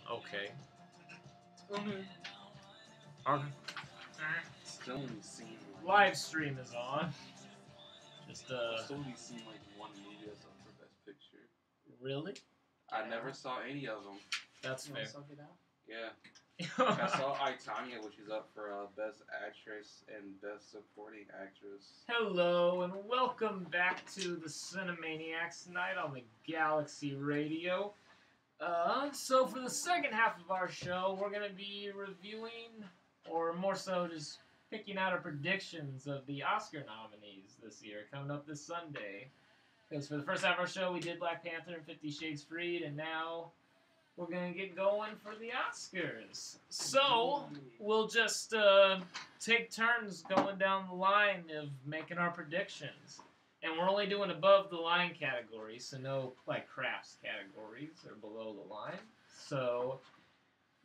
Okay. Okay. Still only seen Live stream is on. Just I've still only seen like one movie that's up for Best Picture. Really? I never saw any of them. That's You fair. want to suck it out? Yeah. I saw Tanya, which is up for Best Actress and Best Supporting Actress. Hello and welcome back to the CineManiacs tonight on the Galaxy Radio. So for the second half of our show, we're going to be reviewing, or more so just picking out our predictions of the Oscar nominees this year, coming up this Sunday. Because for the first half of our show, we did Black Panther and 50 Shades Freed, and now we're going to get going for the Oscars. So, we'll just take turns going down the line of making our predictions. And we're only doing above the line categories, so no like crafts categories or below the line. So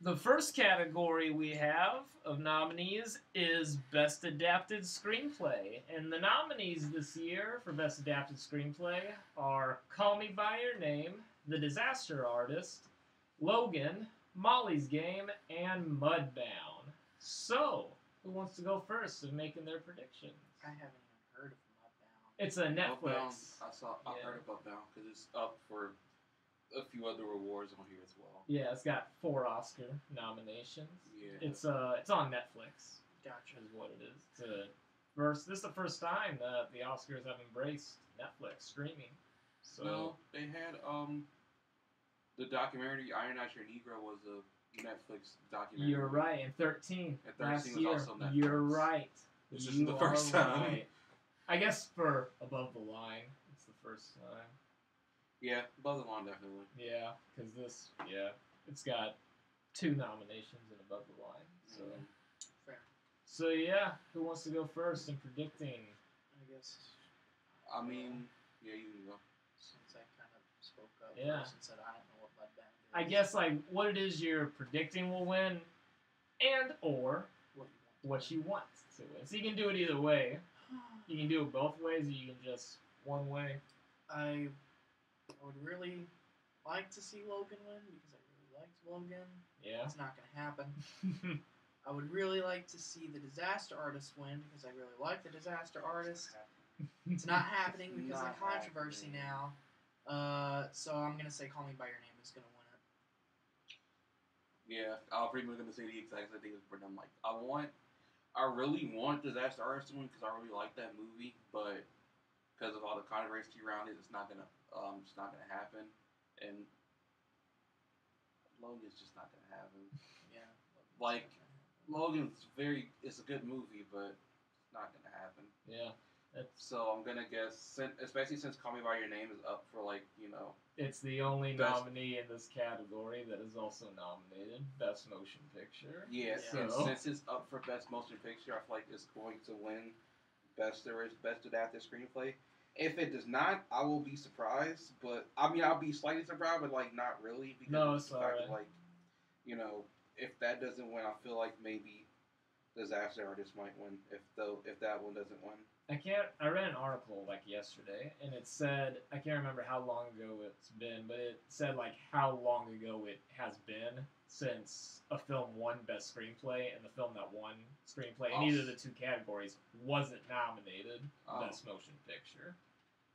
the first category we have of nominees is Best Adapted Screenplay. And the nominees this year for Best Adapted Screenplay are Call Me By Your Name, The Disaster Artist, Logan, Molly's Game, and Mudbound. So, who wants to go first in making their predictions? I haven't even heard of Mudbound. It's a Mudbound, Netflix. I heard about Mudbound because it's up for a few other awards on here as well. Yeah, it's got 4 Oscar nominations. Yeah. It's on Netflix. Gotcha. Is what it is. This is the first time that the Oscars have embraced Netflix streaming. So No, they had the documentary Iron Out Your Negro was a Netflix documentary. you're right. And 13 And 13 last was year. also Netflix. You're right. This You isn't the first are time. right. I guess for Above the Line, it's the first time. Yeah, above the line definitely. Yeah, because it's got 2 nominations in Above the Line. So. Fair. So yeah, who wants to go first in predicting? I guess. I mean, yeah, you can go. Since I kind of spoke up Yeah. first and said I don't know what Mudbound is. I guess like what it is you're predicting will win, and or what you want to win. So you can do it either way. You can do it both ways, or you can just one way. I would really like to see Logan win because I really liked Logan. Yeah. It's not going to happen. I would really like to see the Disaster Artist win because I really like the Disaster Artist. It's not happening because of the controversy now. So I'm going to say Call Me By Your Name is going to win it. Yeah, I'm pretty much gonna say the exact same thing as Brendan. Like, I really want Disaster Artist to win because I really like that movie, but because of all the controversy around it, it's not gonna happen. And Logan's just not gonna happen. Yeah. Like, it's a good movie, but it's not gonna happen. Yeah. So I'm gonna guess, especially since Call Me By Your Name is up for It's the only Best- nominee in this category that is also nominated Best Motion Picture. Yeah, So- and since it's up for Best Motion Picture, I feel like it's going to win Best Adapted Screenplay. If it does not, I will be surprised. But I mean, I'll be slightly surprised, but like not really. Because No, of it's the fact that, alright. if that doesn't win, I feel like maybe Disaster Artist might win. If that one doesn't win. I read an article like yesterday, and it said, I can't remember how long ago it's been, but it said like how long ago it has been since a film won Best Screenplay, and the film that won Screenplay in either of the 2 categories wasn't nominated Best Motion Picture.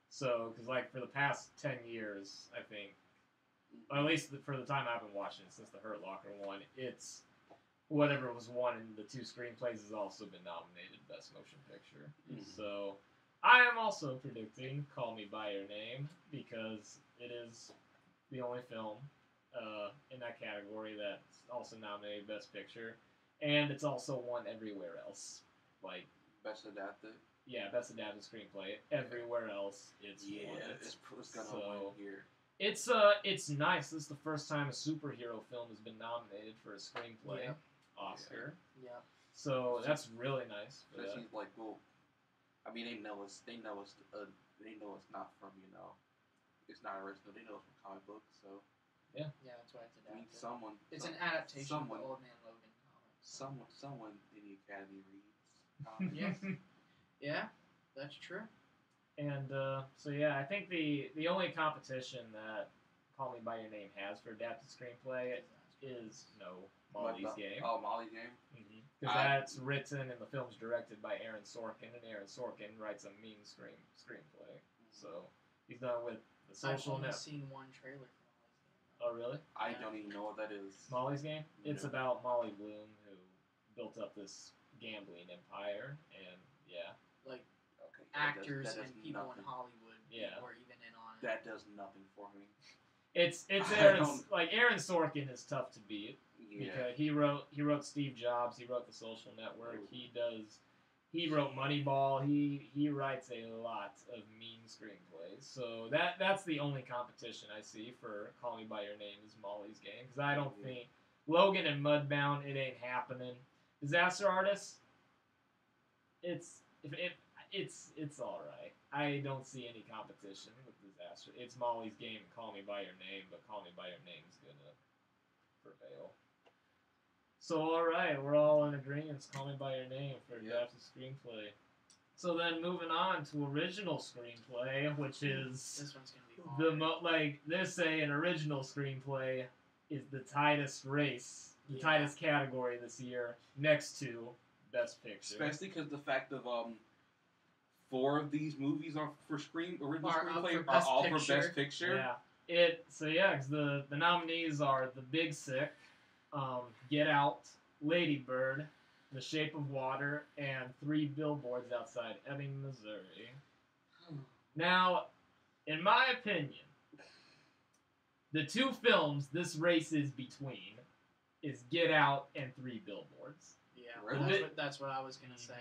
So, because like for the past 10 years, I think, or at least for the time I've been watching it, since the Hurt Locker one, it's whatever was won in the 2 screenplays has also been nominated Best Motion Picture. Mhm. So I am also predicting Call Me By Your Name because it is the only film in that category that's also nominated Best Picture, and it's also won everywhere else. Like Best Adapted. yeah, Best Adapted Screenplay. Everywhere else, it's won it. It's gonna win here. It's nice. This is the first time a superhero film has been nominated for a screenplay Yeah. Oscar. Yeah. So that's really nice. Especially I mean, they know it's not from it's not original. They know it's from comic books, so Yeah, that's why it's I mean, adapted. It's an adaptation of the Old Man Logan comics. someone in the Academy reads comics. Yes. Yeah, that's true. And so yeah, I think the only competition that Call Me By Your Name has for adapted screenplay is Molly's Game. Oh, Molly's Game. Because that's written and the film's directed by Aaron Sorkin, and Aaron Sorkin writes a mean screenplay. So he's done with The Social I've only Network. seen one trailer for Molly's Game. Oh, really? I don't even know what that is. Molly's Game? It's No. about Molly Bloom, who built up this gambling empire, and yeah. Like, Okay, actors that does and people nothing. in Hollywood were even in on it. That does nothing for me. It's Aaron Sorkin is tough to beat. Yeah. Because he wrote Steve Jobs, he wrote The Social Network, he wrote Moneyball, he writes a lot of mean screenplays. So that's the only competition I see for Call Me by Your Name is Molly's Game, because I don't think Logan and Mudbound, it ain't happening. Disaster Artist, it's all right. I don't see any competition with Disaster. It's Molly's Game and Call Me by Your Name, but Call Me by Your Name is gonna prevail. So, alright, we're all in agreement. Call Me by Your Name for adapted screenplay. So then, moving on to original screenplay, which is this one's gonna be hard. an original screenplay is the tightest race, the tightest category this year, next to Best Picture. Especially because the fact of 4 of these movies are for original screenplay are all for Best Picture. Yeah, because the nominees are The Big Sick, Get Out, Lady Bird, The Shape of Water, and 3 Billboards Outside Ebbing, Missouri. Now, in my opinion, the 2 films this race is between is Get Out and 3 Billboards. Yeah, Really? that's what I was gonna say.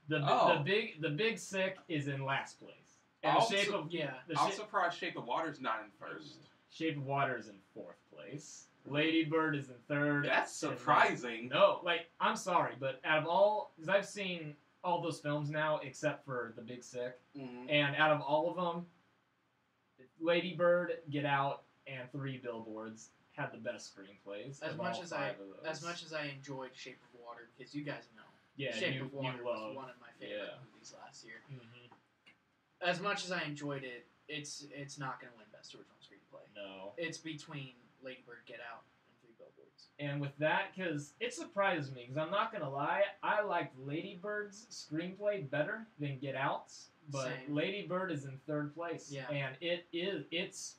The Big Sick is in last place. And I'm surprised Shape of Water's not in first. Shape of Water is in 4th place. Lady Bird is in 3rd. That's surprising. I'm sorry, but out of all, because I've seen all those films now except for The Big Sick, and out of all of them, Lady Bird, Get Out, and 3 Billboards had the best screenplays. As much as I enjoyed Shape of Water, because you guys know, Shape of Water was one of my favorite movies last year. As much as I enjoyed it, it's not going to win Best Original Screenplay. No. It's between Lady Bird, Get Out, and 3 Billboards. And with that, because it surprises me, because I'm not going to lie, I liked Lady Bird's screenplay better than Get Out's, but Same. Lady Bird is in 3rd place. Yeah. And it's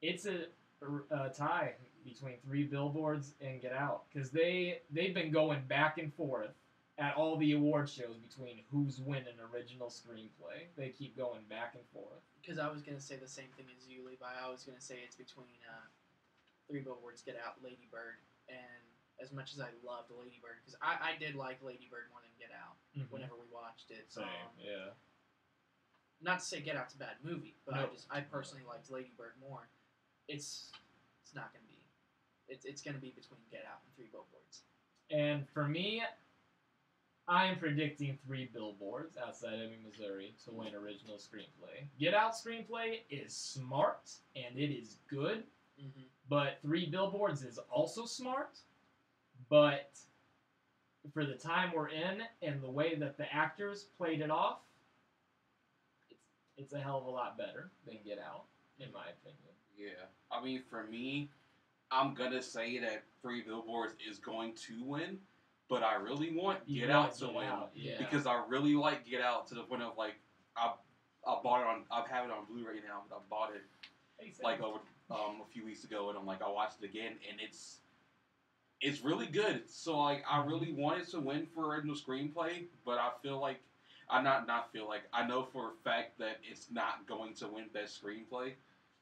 a tie between 3 Billboards and Get Out, because they've been going back and forth at all the award shows between who's winning original screenplay. They keep going back and forth. Because I was going to say the same thing as you, Levi. I was going to say it's between 3 Billboards, Get Out, Lady Bird, and as much as I loved Lady Bird, because I did like Lady Bird more than Get Out whenever we watched it. Same, yeah. Not to say Get Out's a bad movie, but I personally liked Lady Bird more. It's not going to be. It's going to be between Get Out and 3 Billboards. And for me, I am predicting 3 Billboards Outside Ebbing, Missouri to win original screenplay. Get Out screenplay is smart and it is good, but 3 Billboards is also smart. But for the time we're in and the way that the actors played it off, it's a hell of a lot better than Get Out, in my opinion. Yeah, I mean, for me, I'm gonna say that 3 Billboards is going to win. But I really want Get Out to win because I really like Get Out to the point of I bought it I have it on Blu-ray now, but I bought it over a few weeks ago, and I watched it again, and it's really good. So I really wanted to win for original screenplay, but I feel like I know for a fact that it's not going to win Best Screenplay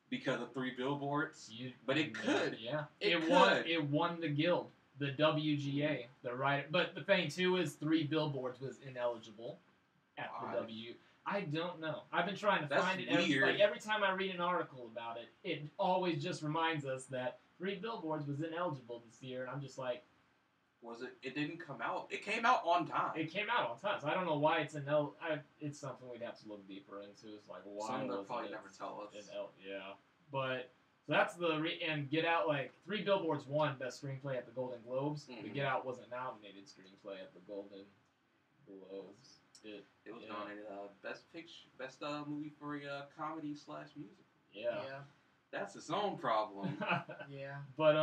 because of 3 Billboards. But it could. Yeah, It won the Guild. The WGA, the writer, but the thing too is 3 Billboards was ineligible at the W. I don't know. I've been trying to find it. Every time I read an article about it, it always just reminds us that 3 Billboards was ineligible this year, and I'm just like, was it? It didn't come out. It came out on time. It came out on time, so I don't know why it's it's something we'd have to look deeper into. It's like why Some was they'll probably never tell us. But. So that's and Get Out, 3 Billboards won Best Screenplay at the Golden Globes, but Get Out wasn't nominated screenplay at the Golden Globes. It was nominated Best movie for a comedy/musical. Yeah. That's its own problem. Yeah. But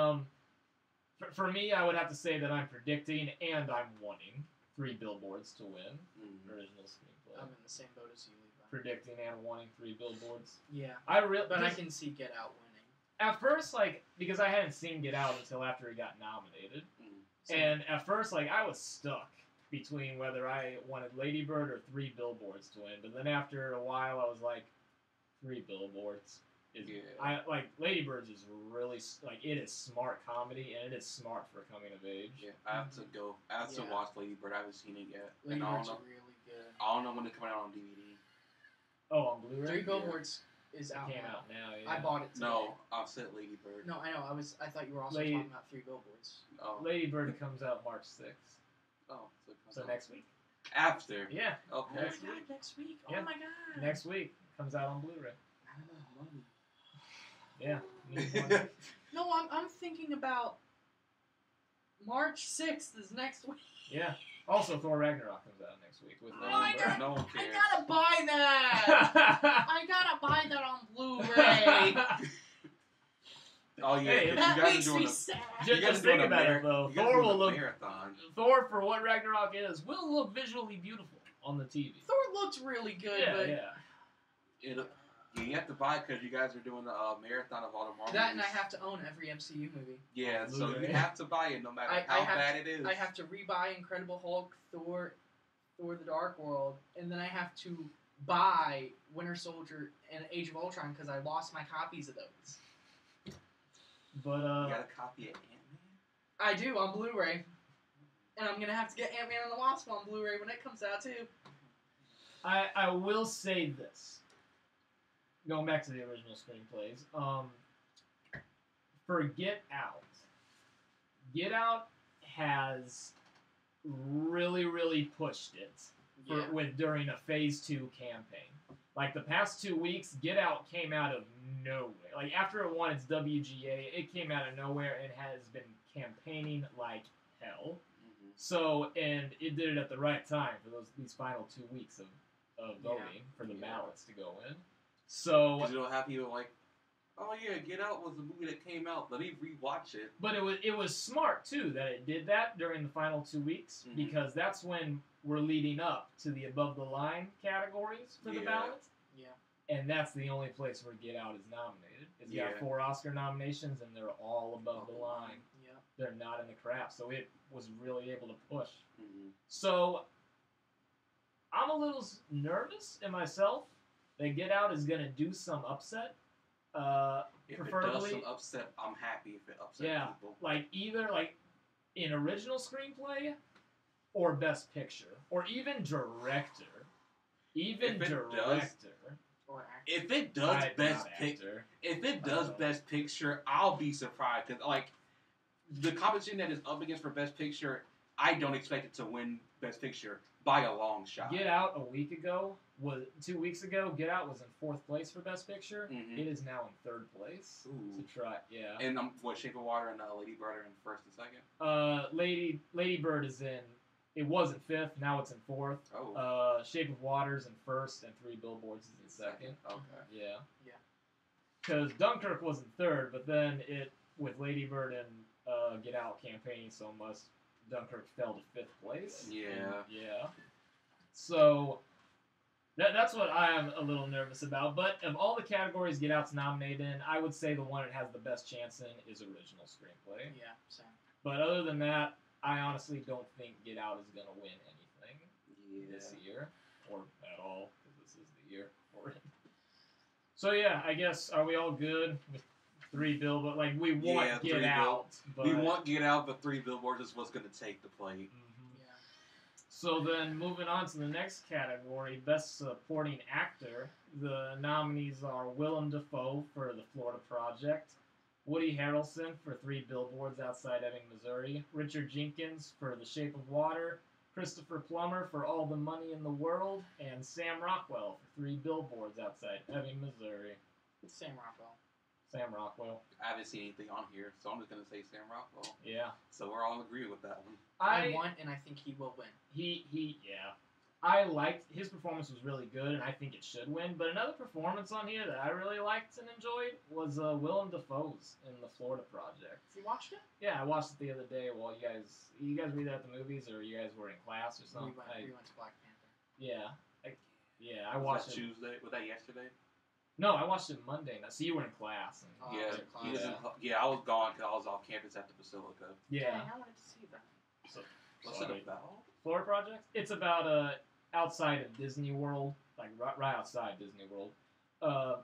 For me, I would have to say that I'm predicting and I'm wanting 3 Billboards to win original screenplay. I'm in the same boat as you, Levi. Predicting and wanting 3 Billboards. Yeah. But I can see Get Out winning. At first, like, because I hadn't seen Get Out until after it got nominated, and at first, like, I was stuck between whether I wanted Lady Bird or 3 Billboards to win. But then after a while, I was like, 3 Billboards. Lady Bird is really, like, it is smart comedy, and it is smart for coming of age. Yeah, I have to go. I have to watch Lady Bird. I haven't seen it yet. Lady Bird's really good. I don't know when it's coming out on DVD. Oh, on Blu-ray? 3 Billboards is out. It came out now. Yeah. I bought it today. No, I said Lady Bird. No, I know. I thought you were also talking about 3 Billboards. Oh. Lady Bird comes out March 6th. Oh, so next week. After. Yeah. Okay. Oh my god, next week. Yeah. Oh my god. Next week comes out on Blu-ray. Money. Yeah. No, I'm thinking about March 6th is next week. Yeah. Also, Thor Ragnarok comes out next week with I no one cares. gotta buy that. I gotta buy that on Blu-ray. Oh yeah, Hey, that you guys makes are doing me sad. Just think about it though. Thor will look. Marathon. Thor, for what Ragnarok is, will look visually beautiful on the TV. Thor looks really good, Yeah, but yeah. You have to buy it because you guys are doing the marathon of all the Marvel that and I movies. have to own every MCU movie. Yeah, so you Blu-ray. have to buy it no matter how bad it is. I have to rebuy Incredible Hulk, Thor the Dark World, and then I have to buy Winter Soldier and Age of Ultron because I lost my copies of those. But You got a copy of Ant-Man? I do on Blu-ray, and I'm gonna have to get Ant-Man and the Wasp on Blu-ray when it comes out too. I will say this. Going back to the original screenplays, for Get Out has really, really pushed it during a Phase 2 campaign. Like, the past 2 weeks, Get Out came out of nowhere. Like, after it won its WGA, it came out of nowhere and has been campaigning like hell. Mm-hmm. So, and it did it at the right time for these final 2 weeks of voting for the ballots to go in. So, because you'll have people like, oh yeah, Get Out was the movie that came out. Let me rewatch it. But it was smart too that it did that during the final 2 weeks because that's when we're leading up to the above the line categories for the ballot. Yeah. And that's the only place where Get Out is nominated. It's got 4 Oscar nominations and they're all above the line. Yeah. They're not in the crap, so it was really able to push. Mm-hmm. So I'm a little nervous in myself that Get Out is gonna do some upset. If Preferably, it does some upset, I'm happy if it upsets people. like either like in original screenplay or best picture or even director. If it does best picture, I'll be surprised because like the competition that is up against for best picture, I don't expect it to win best picture by a long shot. Get Out 2 weeks ago, Get Out was in 4th place for Best Picture. Mm-hmm. It is now in 3rd place. Ooh. To try, yeah. And Shape of Water and Lady Bird are in 1st and 2nd? Lady Bird is in, it was in 5th, now it's in 4th. Oh. Shape of Water's in 1st, and 3 Billboards is in 2nd. Okay. Yeah. Yeah. Because Dunkirk was in 3rd, but then with Lady Bird and Get Out campaigning so much, Dunkirk fell to 5th place. Yeah. Yeah. So that's what I am a little nervous about. But of all the categories Get Out's nominated in, I would say the one it has the best chance in is original screenplay. Yeah, same. But other than that, I honestly don't think Get Out is going to win anything this year or at all because this is the year for it. So yeah, I guess are we all good with 3 Billboards? Like we want Get Out, but we want Get Out, but 3 Billboards is what's going to take the plate. Yeah. So then, moving on to the next category, Best Supporting Actor. The nominees are Willem Dafoe for The Florida Project, Woody Harrelson for 3 Billboards Outside Ebbing, Missouri, Richard Jenkins for The Shape of Water, Christopher Plummer for All the Money in the World, and Sam Rockwell for 3 Billboards Outside Ebbing, Missouri. Sam Rockwell. Sam Rockwell. I haven't seen anything on here, so I'm just going to say Sam Rockwell. Yeah. So we're all in agreement with that one. I want, and I think he will win. Yeah. I liked his performance was really good, and I think it should win. But another performance on here that I really liked and enjoyed was Willem Dafoe's in the Florida Project. You watched it? Yeah, I watched it the other day while you guys read at the movies, or you guys were in class or something. We went to Black Panther. Yeah, I watched was that Tuesday? Was that yesterday? No, I watched it Monday. So you were in class. And, Oh, I was gone because I was off campus at the Basilica. Yeah. Dang, I wanted to see that. So, What's sorry. it about? Florida Project? It's about outside of Disney World, like right outside Disney World.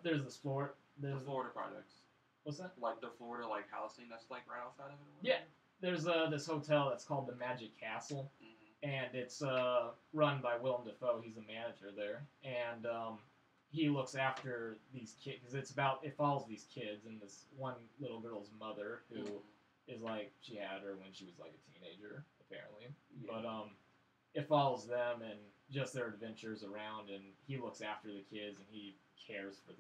There's this Florida. The Florida Projects. What's that? Like the Florida housing that's like right outside of it. Or Yeah. There's this hotel that's called the Magic Castle, Mm-hmm. and it's run by Willem Dafoe. He's a manager there, and he looks after these kids because it follows these kids and this one little girl's mother who is like she had her when she was like a teenager apparently, Yeah. but it follows them and just their adventures around, and he looks after the kids and he cares for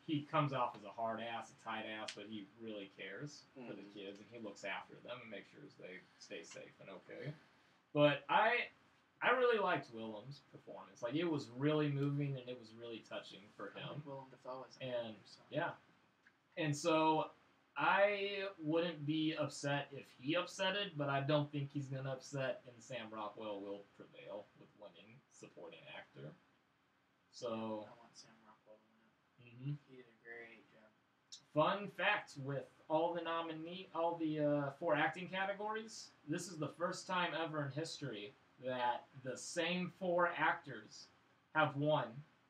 he comes off as a hard ass, a tight ass, but he really cares for the kids and he looks after them and makes sure they stay safe and okay. But I really liked Willem's performance. Like, it was really moving and it was really touching for him. Willem Dafoe is And yeah, and so I wouldn't be upset if he upsetted, but I don't think he's gonna upset, and Sam Rockwell will prevail with winning supporting actor. So I want Sam Rockwell to win it. He did a great job. Fun fact: with all the 4 acting categories, this is the first time ever in history that the same 4 actors have won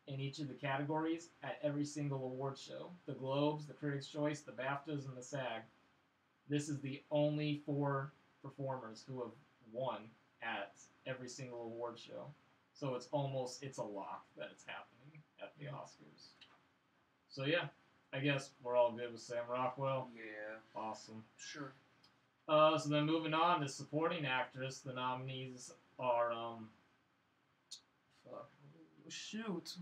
in each of the categories at every single award show. The Globes, the Critics' Choice, the BAFTAs, and the SAG. This is the only 4 performers who have won at every single award show. So it's a lock that it's happening at the Oscars. So yeah, I guess we're all good with Sam Rockwell. Yeah. Awesome. Sure. So then moving on to supporting actress, the nominees are shoot.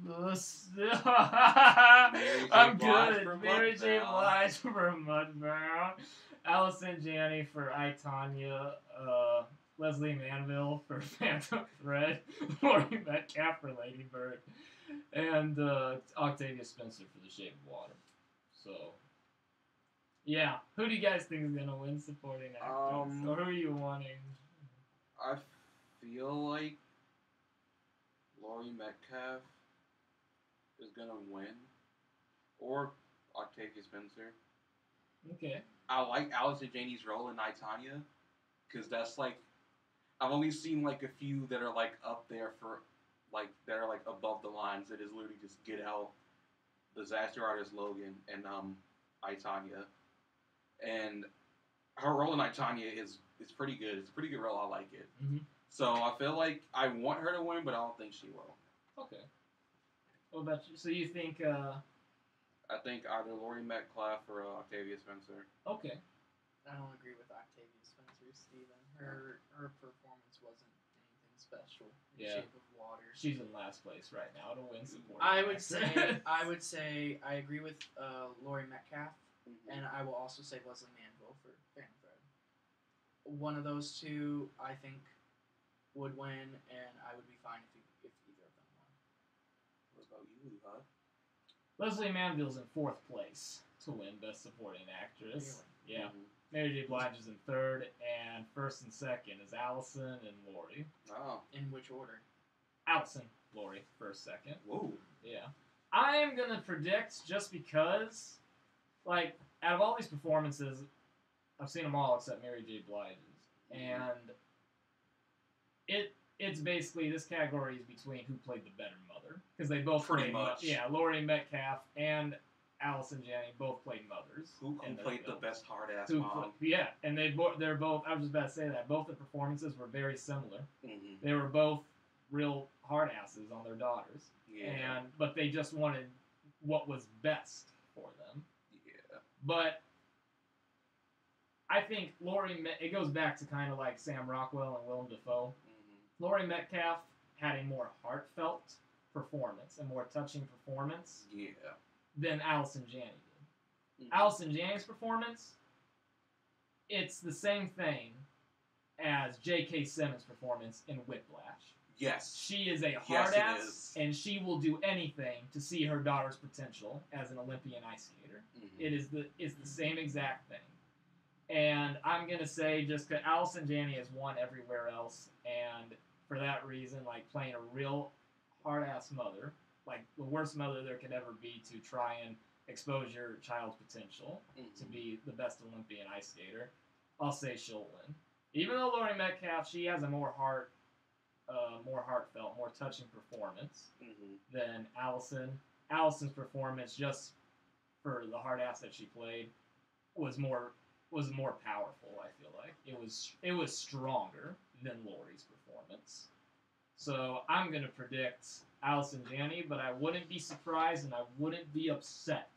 I'm good. Mary J. Blige for Mudbound, Allison Janney for I, Tonya, Leslie Manville for Phantom Thread, Laurie Metcalf for Lady Bird, and Octavia Spencer for The Shape of Water. So, yeah. Who do you guys think is going to win supporting actress? Or who are you wanting? I feel like Laurie Metcalf is gonna win, or Octavia Spencer. Okay. I like Allison Janney's role in I, Tonya, because that's like I've only seen like a few that are like up there for like that are like above the lines. That is literally just Get Out, Disaster Artist Logan, and I, Tonya, and her role in I, Tonya is pretty good. It's a pretty good role. I like it. Mm-hmm. So I feel like I want her to win, but I don't think she will. Okay. What about you? So you think? I think either Laurie Metcalf or Octavia Spencer. Okay. I don't agree with Octavia Spencer, Steven. Her performance wasn't anything special. In Shape of Water. She's in last place right now to win supporting. I would say I agree with Laurie Metcalf, and I will also say Leslie Manville for Phantom Thread. One of those two, I think, would win, and I would be fine if either of them won. What about you, huh? Leslie Manville's in 4th place to win Best Supporting Actress. Really? Yeah. Mary J. Blige is in 3rd, and 1st and 2nd is Allison and Laurie. Oh. In which order? Allison, Laurie, 1st, 2nd. Whoa. Yeah. I am going to predict, just because, like, out of all these performances, I've seen them all except Mary J. Blige's. And it's basically, this category is between who played the better mother. Because they both Pretty played much. Yeah, Laurie Metcalf and Allison Janney both played mothers. Who played the best hard-ass mom? Yeah, and they're both, I was just about to say that, both the performances were very similar. Mm-hmm. They were both real hard asses on their daughters. Yeah. But they just wanted what was best for them. Yeah. But I think it goes back to kind of like Sam Rockwell and Willem Dafoe. Mm-hmm. Laurie Metcalf had a more heartfelt performance, a more touching performance than Allison Janney did. Mm-hmm. Allison Janney's performance, it's the same thing as J.K. Simmons' performance in Whiplash. Yes. She is a Yes, hard it ass, is. and she will do anything to see her daughter's potential as an Olympian ice skater. Mm-hmm. It's the same exact thing. And I'm gonna say just because Allison Janney has won everywhere else, and for that reason, like playing a real hard ass mother, like the worst mother there could ever be to try and expose your child's potential to be the best Olympian ice skater, I'll say she'll win. Even though Laurie Metcalf, she has a more heartfelt, more touching performance than Allison. Allison's performance, just for the hard ass that she played, was more powerful. I feel like it was stronger than Laurie's performance. So I'm gonna predict Allison Janney, but I wouldn't be surprised and I wouldn't be upset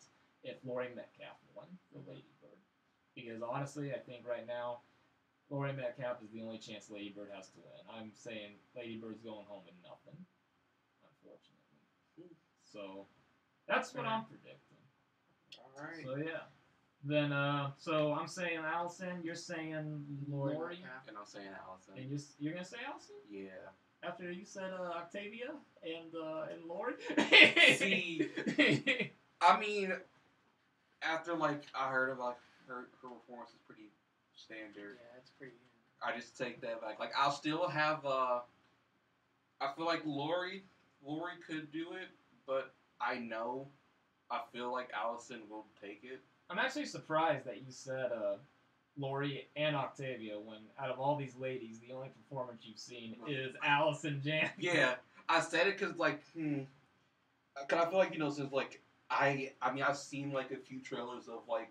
if Laurie Metcalf won the Lady Bird, because honestly, I think right now Laurie Metcalf is the only chance Lady Bird has to win. I'm saying Lady Bird's going home with nothing, unfortunately. So that's what I'm predicting. All right. So yeah. Then so I'm saying Allison, you're saying Laurie, And I'm saying Allison. and you're gonna say Allison Yeah. after you said Octavia and Laurie. See, I mean, after like I heard of like her performance is pretty standard. Yeah, it's pretty. I just take that back. Like I'll still have. I feel like Laurie could do it, but I feel like Allison will take it. I'm actually surprised that you said Laurie and Octavia when out of all these ladies, the only performance you've seen is Allison Janney. Yeah, I said it because like, cause I feel like since like I mean I've seen like a few trailers of like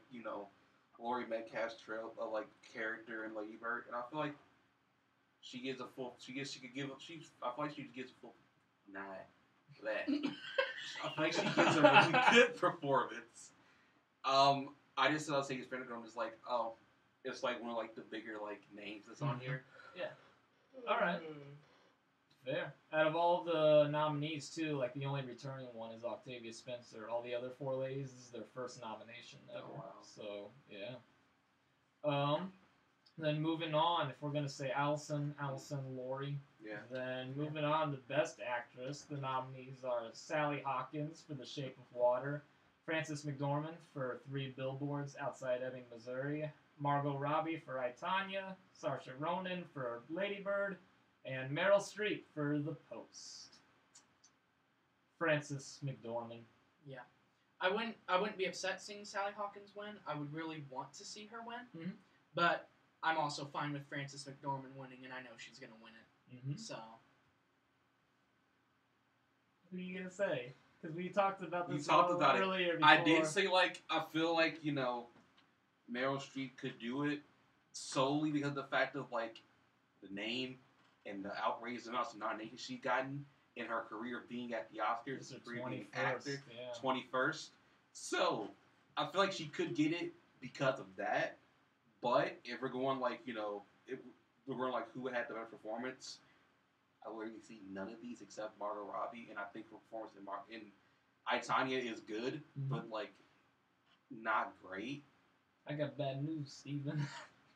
Laurie Metcalf's like character in Lady Bird, and I feel like she gives a full. I feel like she gives a full 9. That I feel like she gives a really good performance. I just thought Sadie Spinnergrom is like, it's like one of like the bigger like names that's on here. Yeah. All right. Fair. Out of all the nominees too, like the only returning one is Octavia Spencer. All the other 4 ladies, this is their first nomination ever. Oh, wow. So yeah. Then moving on, if we're gonna say Allison, Laurie. Yeah. Then moving on to Best Actress, the nominees are Sally Hawkins for The Shape of Water, Frances McDormand for 3 Billboards Outside Ebbing, Missouri, Margot Robbie for I, Tonya, Saoirse Ronan for Lady Bird, and Meryl Streep for The Post. Frances McDormand. Yeah. I wouldn't be upset seeing Sally Hawkins win. I would really want to see her win. Mhm. But I'm also fine with Frances McDormand winning, and I know she's going to win it. Mm-hmm. So. Who are you going to say? Because we talked about this earlier. Before. I did say, like, I feel like, Meryl Streep could do it solely because of the fact of, like, the name and the outrageous amounts of nominations she's gotten in her career of being at the Oscars as a being actor. Yeah. 21st. So, I feel like she could get it because of that. But if we're going, like, if we're going, like, who had the better performance, I wouldn't see none of these except Margot Robbie, and I think her performance in I, Tonya is good, but, like, not great. I got bad news, Steven.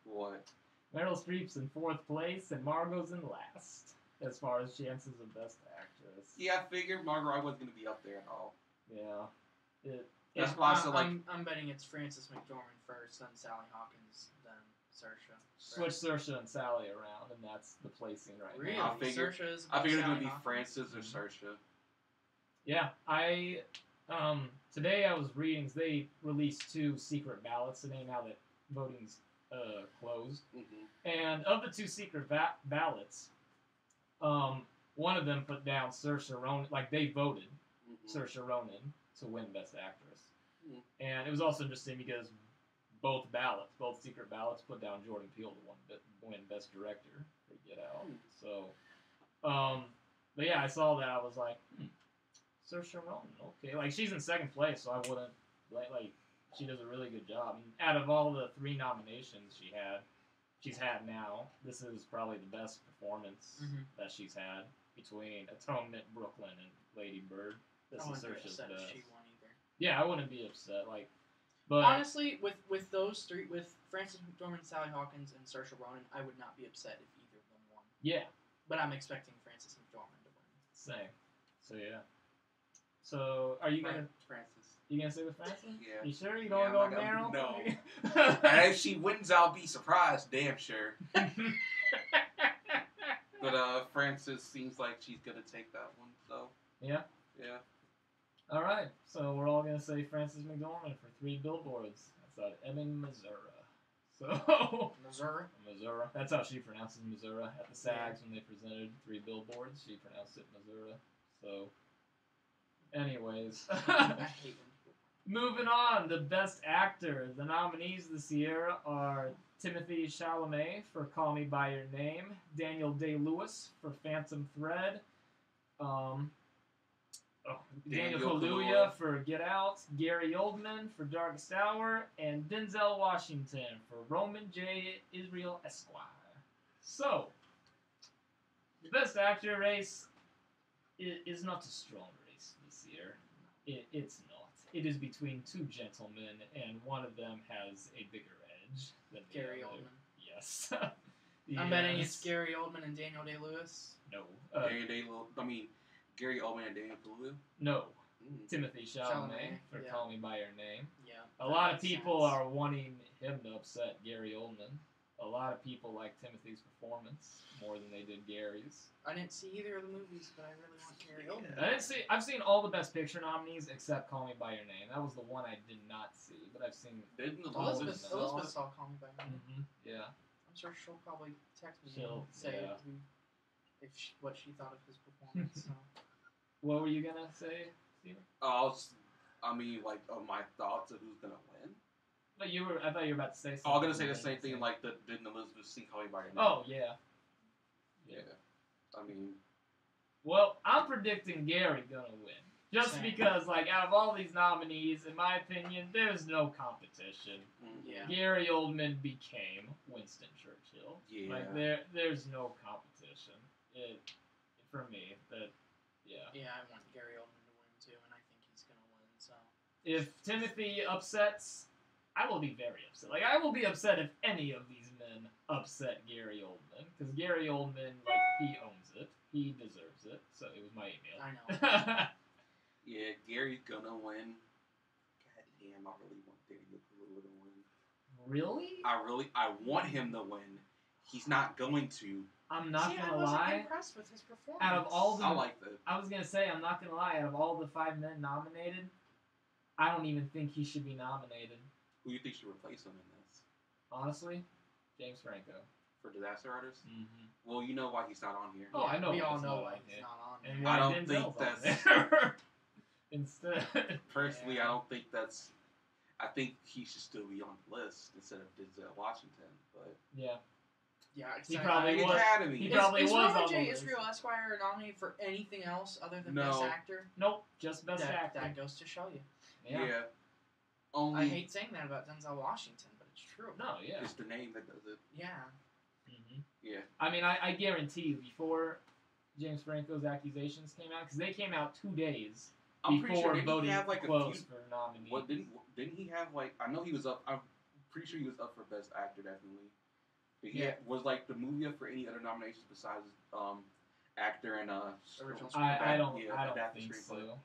What? Meryl Streep's in 4th place, and Margot's in last, as far as chances of Best Actress. Yeah, I figured Margot Robbie wasn't going to be up there at all. Yeah. That's why I said, like... I'm betting it's Frances McDormand first, then Sally Hawkins, then Saoirse. Switch Saoirse and Sally around, and that's the placing right really? now. I figured it was going to be Frances or Saoirse. Yeah, today I was reading, they released 2 secret ballots today now that voting's closed. Mm-hmm. And of the 2 secret ballots, one of them put down Saoirse Ronan, like they voted Saoirse Ronan to win Best Actress. Mm-hmm. And it was also interesting because both secret ballots put down Jordan Peele to win Best Director for Get Out. So, but yeah, I saw that, I was like, Saoirse Ronan, okay. Like, she's in 2nd place, so I wouldn't, like, she does a really good job. And out of all the 3 nominations she's had now, this is probably the best performance that she's had between Atonement, Brooklyn, and Lady Bird. This is Saoirse's best. She won either. Yeah, I wouldn't be upset. Like, but honestly, with those 3, with Frances McDormand, Sally Hawkins, and Saoirse Ronan, I would not be upset if either of them won. Yeah, But I'm expecting Frances McDormand to win. Same. So yeah. So are you gonna Francis? you gonna say with Francis? Yeah. You sure you don't go Meryl? No. And if she wins, I'll be surprised. Damn sure. But Francis seems like she's gonna take that one. So. Yeah. Yeah. All right. So we're all gonna say Frances McDormand for 3 billboards. That's out of Ebbing, Missouri. So Missouri. Missouri. That's how she pronounces Missouri. At the SAGs when they presented 3 billboards, she pronounced it Missouri. So, anyways, I hate when people. moving on. The Best Actor. The nominees this year are Timothée Chalamet for Call Me by Your Name, Daniel Day-Lewis for Phantom Thread, Daniel Kaluuya for Get Out, Gary Oldman for Darkest Hour, and Denzel Washington for Roman J. Israel Esquire. So, the Best Actor race is not a strong race this year. It's not. It is between 2 gentlemen, and one of them has a bigger edge than the Gary other. Oldman. Yes. I'm betting it's Gary Oldman and Daniel Day-Lewis. No. Gary Oldman and Daniel Kaluuya? No. Mm. Timothée Chalamet for yeah. Call Me by Your Name. Yeah. A lot of people are wanting him to upset Gary Oldman. A lot of people like Timothy's performance more than they did Gary's. I didn't see either of the movies, but I really want Gary Oldman. I've seen all the Best Picture nominees except Call Me by Your Name. That was the one I did not see, but I've seen. Elizabeth saw Call Me by Your Name. Mm-hmm. Yeah. I'm sure she'll probably text me She'll and say what she thought of his performance. So. What were you gonna say, Steven? My thoughts of who's gonna win. But I thought you were about to say something. I'm gonna say the same thing. Didn't Elizabeth see Call Me by Your Name? Oh yeah. Well, I'm predicting Gary gonna win. Just because, out of all these nominees, in my opinion, there's no competition. Yeah. Gary Oldman became Winston Churchill. Yeah. There's no competition. For me, yeah. Yeah, I want Gary Oldman to win too, and I think he's gonna win. So. If Timothy upsets, I will be very upset. I will be upset if any of these men upset Gary Oldman, because Gary Oldman, he owns it. He deserves it. So it was my email. I know. Yeah, Gary's gonna win. God damn, I really want Daniel Kaluuya to win. Really? I want him to win. He's not going to. I'm not gonna I wasn't lie. impressed with his performance. Out of all the, I like that. I was gonna say, I'm not gonna lie. Out of all the 5 men nominated, I don't even think he should be nominated. Who do you think should replace him in this? Honestly, James Franco. For Disaster Artist? Mm-hmm. Well, you know why he's not on here. Oh, I know. We all he's know not why on he's here. not on there. And why I don't Denzel's think on there. Instead. Personally, I don't think that's. I think he should still be on the list instead of Denzel Washington. But yeah. Yeah, He probably was. Academy. He probably is was Roman on the J. list. Israel Esquire nominated for anything else other than No. Best Actor? Nope, just Best Actor. That goes to show you. Yeah. Only I hate saying that about Denzel Washington, but it's true. No, yeah. it's the name that does it. Yeah. Mm-hmm. Yeah. I mean, I guarantee you, before James Franco's accusations came out, because they came out 2 days I'm pretty before sure didn't voting he have a few. closed for nominees. What didn't he have I know he was up. I'm pretty sure he was up for Best Actor definitely. But he was the movie up for any other nominations besides actor and Original I don't adapted think screenplay. so.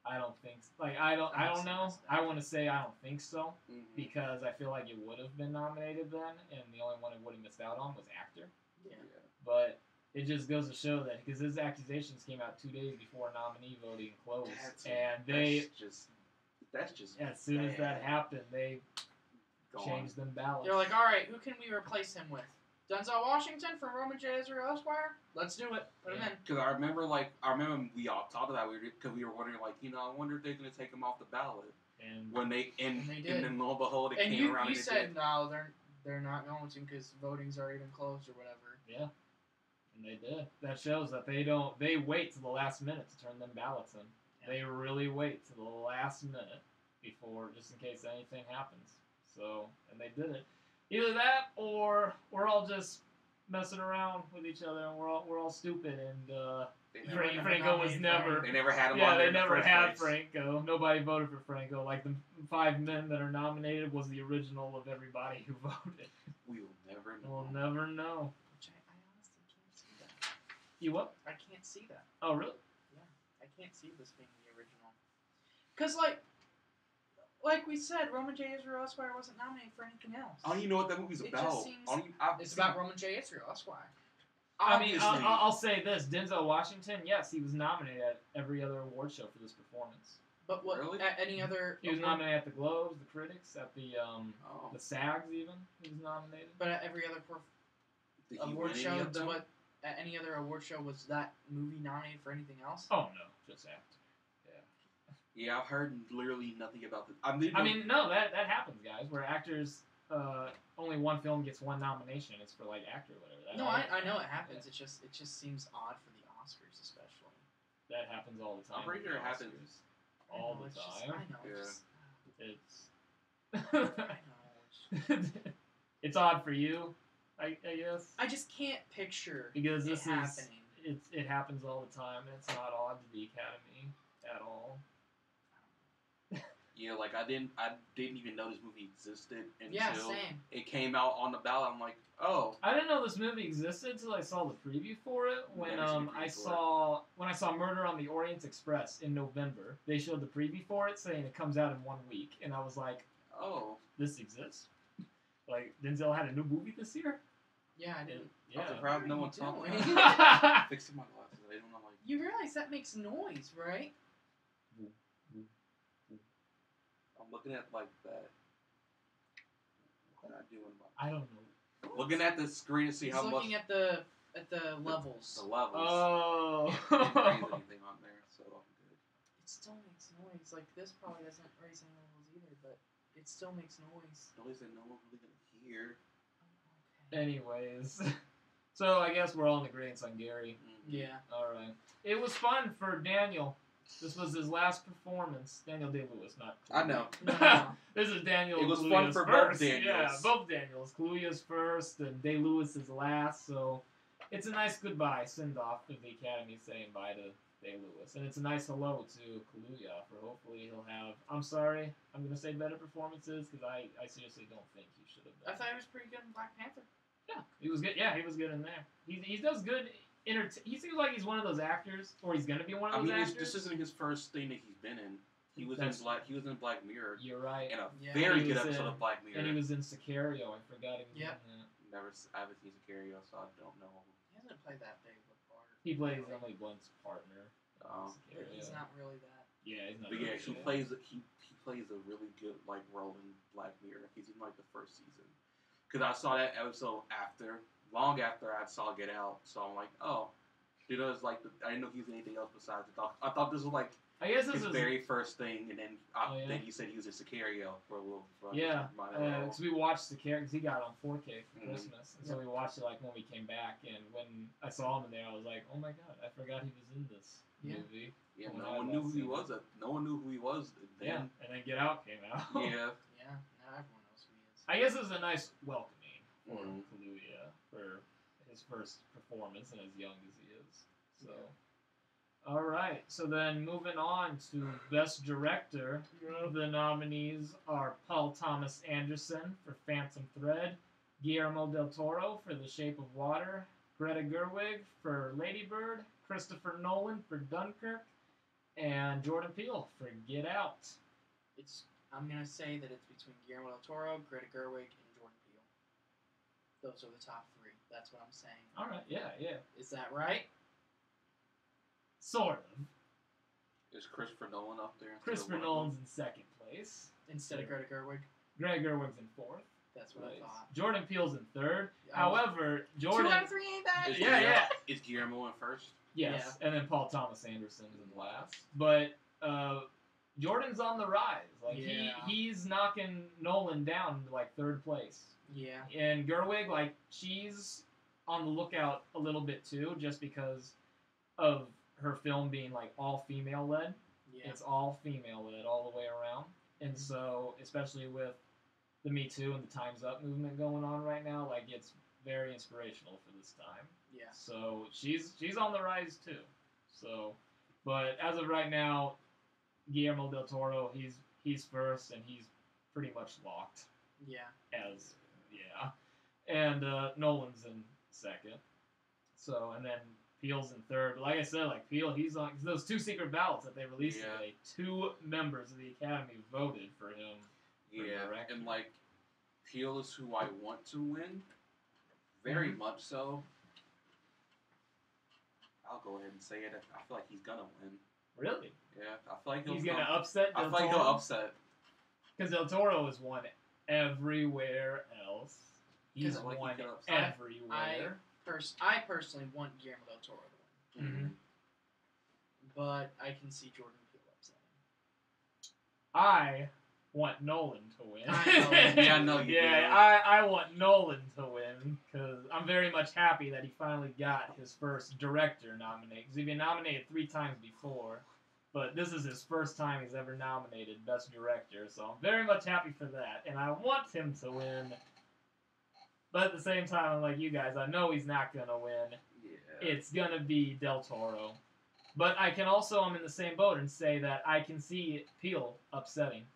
I don't think so. I don't know. I want to say I don't think so Mm-hmm. because I feel like it would have been nominated then, and the only one it would have missed out on was actor. Yeah. But it just goes to show that because his accusations came out 2 days before nominee voting closed, that's just as soon as that bad. happened, they Gone. changed them ballots. They're like, all right, who can we replace him with? Denzel Washington for Roman J. Israel Esquire? Let's do it. Put him in. Because I remember we all talked about it because we were wondering I wonder if they're gonna take him off the ballot. And When they And they did. then lo and behold, it And came around you and it said did. no, they're not going to because voting's already been closed or whatever. yeah, and they did. That shows that they wait to the last minute to turn them ballots in. Yeah. They really wait to the last minute before, just in case anything happens. So, and they did it. Either that, or we're all just messing around with each other, and we're all stupid. And Franco was never. They never had him Yeah, on there. they never in the had first place. Franco. Nobody voted for Franco. The 5 men that are nominated was the original of everybody who voted. We will never know. We'll never know. Which I honestly can't see that. You what? I can't see that. Oh, really? I can't see this being the original. Because, like we said, Roman J. Israel Esquire wasn't nominated for anything else. I don't even know what that movie's It about. just seems- It's about Roman J. Israel Esquire. I mean, Obviously. I'll say this: Denzel Washington, yes, he was nominated at every other award show for this performance. But what? Really? At any other? He was award- nominated at the Globes, the Critics, at the Oh. the SAGs even. He was nominated. But at every other Did he award win any show, of them? what? At any other award show, was that movie nominated for anything else? Oh no, just act. Yeah, I've heard literally nothing about this. I mean, no, that happens, guys. Where actors, only one film gets one nomination. It's for like actor or whatever. That No, always- I know it happens. It just seems odd for the Oscars, especially. That happens all the time. I'm pretty with sure it the happens. Oscars. All I know, the it's just- time. I know. Yeah. It's I know. it's odd for you, I guess, I just can't picture because it this is happening. it happens all the time, and it's not odd to the Academy at all. Yeah, like I didn't even know this movie existed until Yeah, same. it came out on the ballot. I'm like, oh, I didn't know this movie existed until I saw the preview for it. When Never seen the I preview for saw Murder on the Orient Express in November, they showed the preview for it saying it comes out in 1 week, and I was like, oh. this exists. Like Denzel had a new movie this year. Yeah, I didn't. Yeah. I'm surprised no What one are you talked doing? about it. Fixing my glasses. I don't know, like. You realize that makes noise, right? I'm looking at like that. What am I doing? I don't know. Looking at the screen to see He's how much looking at the levels. the levels. Oh. Didn't raise anything on there, so I'm good. It still makes noise. Like this probably doesn't raise any levels either, but it still makes noise. Noise that no one's really gonna hear. Okay. Anyways, so I guess we're all in agreement on Gary. Yeah. All right. It was fun for Daniel. This was his last performance. Daniel Day-Lewis, not. I know. No. This is Daniel. It was Kaluuya's fun for both first. Daniels. Yeah, both Daniels. Kaluuya's first and Day-Lewis is last. So it's a nice goodbye send off of the Academy saying bye to Day-Lewis, and it's a nice hello to Kaluuya for hopefully he'll have. I'm sorry, I'm gonna say better performances because I seriously don't think he should have. I thought he was pretty good in Black Panther. Yeah, he was good. Yeah, he was good in there. He does good. He seems like he's one of those actors, or he's gonna be one of those actors. This isn't his first thing that he's been in. He was That's- in Black. He was in Black Mirror, You're right. and a Yeah. very He good was episode in- of Black Mirror. And he was in Sicario. I forgot he was Yep. in that. I haven't seen Sicario, so I don't know. He hasn't played that big of a part. He plays Emily Blunt's partner. in Oh. But Sicario. he's not really that. Yeah, he's not. But yeah, really he good. plays a really good like role in Black Mirror. He's in like the first season. Because I saw that episode long after I saw Get Out. So I'm like, oh, dude, I was like, I didn't know he was anything else besides it. I thought this was like I guess this his is. very first thing, and then Oh, yeah? then he said he was in Sicario for a little. For Yeah, minor role. because we watched Sicario because he got it on 4K for Mhm. Christmas, and so we watched it like when we came back. And when I saw him in there, I was like, oh my god, I forgot he was in this Yeah. movie. Yeah, when no I one knew who last he seen was. No one knew who he was Yeah, then. and then Get Out came out. Yeah. Yeah. Now everyone knows who he is. I guess it was a nice welcoming for Mhm. Kaluuya for his first performance and as young as he is. So, all right. So then moving on to Best Director, the nominees are Paul Thomas Anderson for Phantom Thread, Guillermo del Toro for The Shape of Water, Greta Gerwig for Lady Bird, Christopher Nolan for Dunkirk, and Jordan Peele for Get Out. I'm gonna say that it's between Guillermo del Toro, Greta Gerwig, and Jordan Peele. Those are the top three. That's what I'm saying. All right. Yeah. Is that right? Sort of. Is Christopher Nolan up there? instead of Christopher one of them? Nolan's in second place. Instead of Greta Gerwig. Greta Gerwig's in fourth That's what place. I thought. Jordan Peele's in third. I was- However, 2 Jordan. out of 3 ain't bad. Is Yeah, Guillermo- yeah. Is Guillermo in first? Yes, and then Paul Thomas Anderson's in last. But Jordan's on the rise. Like Yeah. he's knocking Nolan down to like third place. Yeah. And Gerwig, like she's on the lookout a little bit too, just because of her film being like all female led. Yeah. It's all female led all the way around. And so, especially with the Me Too and the Time's Up movement going on right now, like it's very inspirational for this time. Yeah. So she's on the rise too. So, but as of right now, Guillermo del Toro, he's first and he's pretty much locked Yeah. and Nolan's in second. So, and then Peele's in third. But like I said, like Peele, he's on those 2 secret ballots that they released today. 2 members of the Academy voted for him. Yeah, and like Peele is who I want to win, very much so. I'll go ahead and say it. I feel like he's gonna win. Really? Yeah, I feel like he's gonna upset Del Toro. I feel like he'll upset. Because Del Toro has won everywhere else. He's like won he everywhere. I personally want Guillermo del Toro to win. Mm-hmm. But I can see Jordan Peele upsetting. I want Nolan to win. I know you do. I want Nolan to win because I'm very much happy that he finally got his first director nomination. Because he's been nominated 3 times before, but this is his first time he's ever nominated Best Director. So I'm very much happy for that, and I want him to win. But at the same time, I'm like you guys, I know he's not gonna win. Yeah. It's gonna be Del Toro. But I can also, I'm in the same boat and say that I can see Peele upsetting.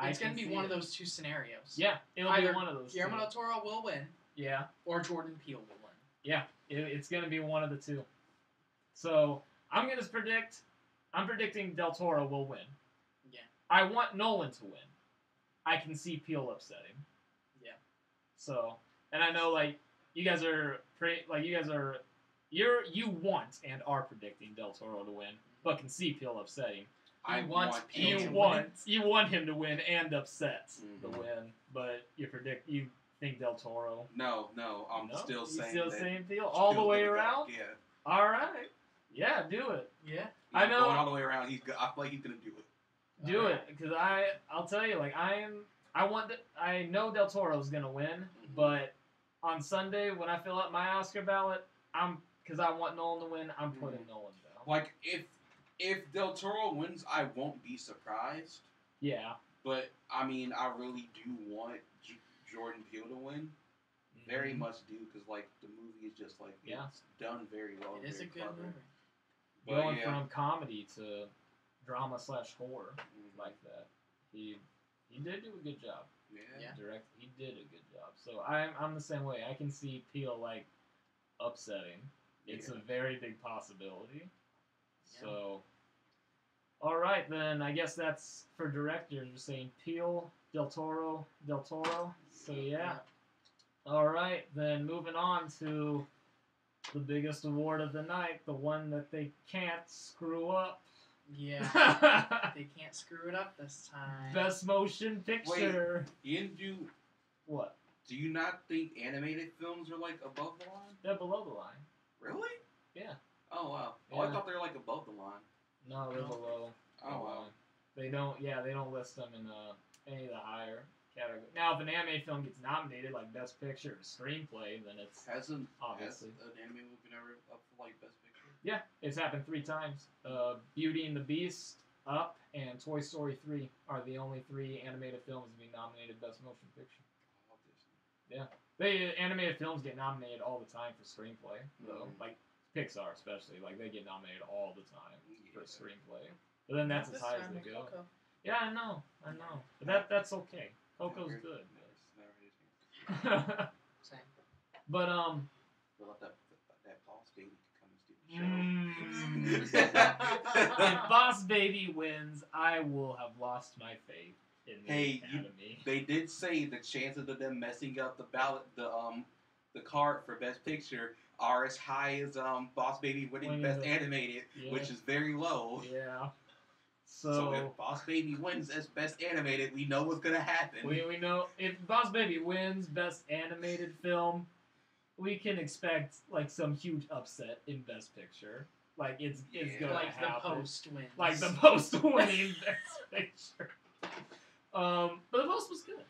It's going to be one of those 2 scenarios. Yeah, it'll Either be one of those Guillermo 2. del Toro will win. Yeah. Or Jordan Peele will win. Yeah, it's going to be one of the 2. So I'm predicting Del Toro will win. Yeah. I want Nolan to win. I can see Peele upsetting. Yeah. So, and I know you want and are predicting Del Toro to win, but can see Peele upsetting. You want him to win and upset the win, but you think Del Toro. No, I'm still saying Peele all the way around. Yeah. All right. Yeah, do it. Yeah. I know. Going all the way around. I feel like he's gonna do it. Do it, because I'll tell you, I know Del Toro's gonna win, but on Sunday when I fill out my Oscar ballot, because I want Nolan to win, I'm putting Nolan down. Like if Del Toro wins, I won't be surprised. Yeah. But I mean, I really do want Jordan Peele to win. Very much do, because like the movie is just like it's done very well. It is a good movie. Going from comedy to drama / horror like that, he did do a good job. Yeah. He did a good job. So I'm the same way. I can see Peele upsetting. It's a very big possibility. So, all right, then I guess that's for directors. You're saying Peele, Del Toro. So yeah. All right, then moving on to the biggest award of the night, the one that they can't screw up. Yeah, they can't screw it up this time. Best Motion Picture. Wait, you didn't do what? Do you not think animated films are like above the line? They're below the line. Really? Yeah. Oh wow. Yeah. Oh, I thought they were like above the line. No, they're below. Oh wow. They don't list them in any of the higher categories. Now, if an anime film gets nominated like Best Picture or Screenplay, then it's obviously. Has an anime movie never up for like Best Picture? Yeah, it's happened 3 times. Beauty and the Beast, Up, and Toy Story 3 are the only 3 animated films to be nominated Best Motion Picture. Yeah. Animated films get nominated all the time for screenplay, though. Like Pixar especially, they get nominated all the time for screenplay. But then that's as high as they go. Coco. Yeah, I know. But that's okay. Coco's good. Same. But Well, that Boss Baby could come and do the show. if Boss Baby wins, I will have lost my faith in the Academy. They did say the chances of them messing up the ballot, the card for Best Picture are as high as Boss Baby winning Best Animated, which is very low. Yeah. So if Boss Baby wins as Best Animated, we know what's gonna happen. We know if Boss Baby wins Best Animated Film, we can expect some huge upset in Best Picture. It's gonna happen. The Post wins. Like the Post winning Best Picture. But the Post was good.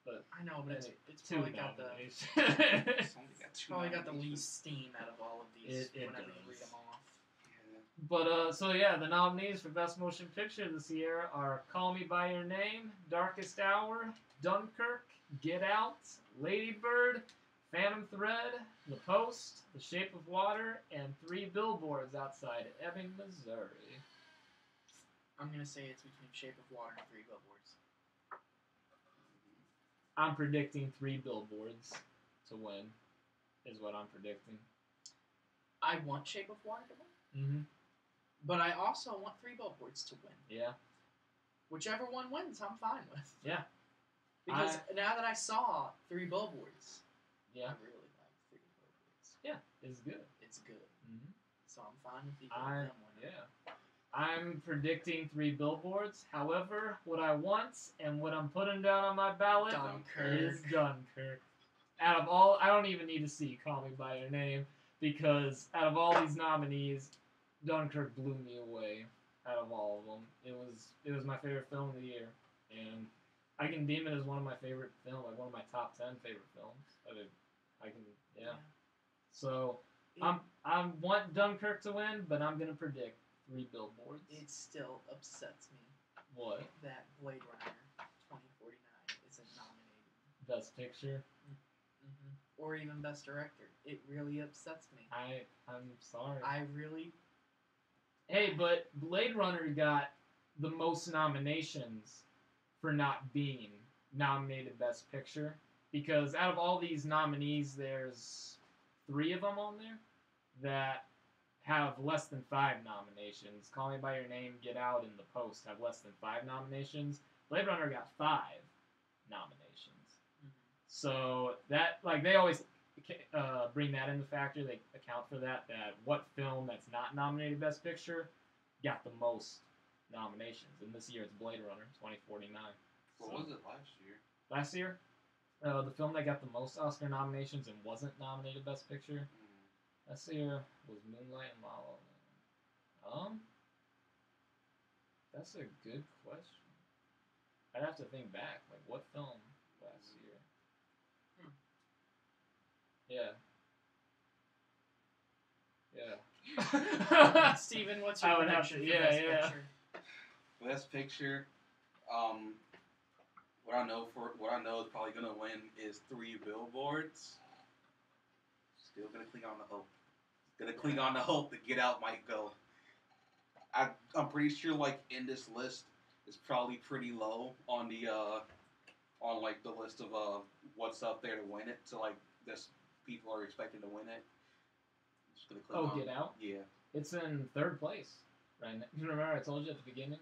But I know, but it's 2 probably got the Probably got the least steam out of all of these whenever you read them off. But, the nominees for Best Motion Picture this year are Call Me By Your Name, Darkest Hour, Dunkirk, Get Out, Lady Bird, Phantom Thread, The Post, The Shape of Water, and 3 Billboards Outside Ebbing, Missouri. I'm going to say it's between Shape of Water and 3 Billboards. I'm predicting 3 Billboards to win, is what I'm predicting. I want Shape of Water to win. Mm-hmm. But I also want Three Billboards to win. Yeah. Whichever one wins, I'm fine with. Yeah. Because now that I saw Three Billboards, yeah, I really like Three Billboards. Yeah, it's good. It's good. Mm-hmm. So I'm fine with either of them winning. Yeah. I'm predicting Three Billboards. However, what I want and what I'm putting down on my ballot is Dunkirk. Out of all, I don't even need to see Call Me By Your Name, because out of all these nominees, Dunkirk blew me away. Out of all of them, it was my favorite film of the year, and I can deem it as one of my favorite films, like one of my top 10 favorite films. Yeah. So I want Dunkirk to win, but I'm gonna predict Three Billboards. It still upsets me. What? That Blade Runner 2049 isn't nominated. Best Picture. Mm-hmm. Or even Best Director. It really upsets me. I'm sorry. Hey, but Blade Runner got the most nominations for not being nominated Best Picture, because out of all these nominees, there's 3 of them on there that have less than 5 nominations. Call Me By Your Name, Get Out, and The Post have less than 5 nominations. Blade Runner got 5 nominations. Mm-hmm. So that, like, they always bring that into factor. They account for that what film that's not nominated Best Picture got the most nominations. And this year it's Blade Runner 2049. What was it last year? Last year, the film that got the most Oscar nominations and wasn't nominated Best Picture last year was Moonlight and La La Land. That's a good question. I'd have to think back. Like, what film last year? Yeah. Steven, what's your prediction for Best Picture? Best Picture, what I know is probably gonna win is Three Billboards. Still gonna cling on the hope. Cling on the hope that Get Out might go. I'm pretty sure, like, in this list is probably pretty low on the on like the list of what's up there to win it. So, like, this people are expecting to win it. I'm just gonna click on Get Out? Yeah. It's in 3rd place right now. You remember I told you at the beginning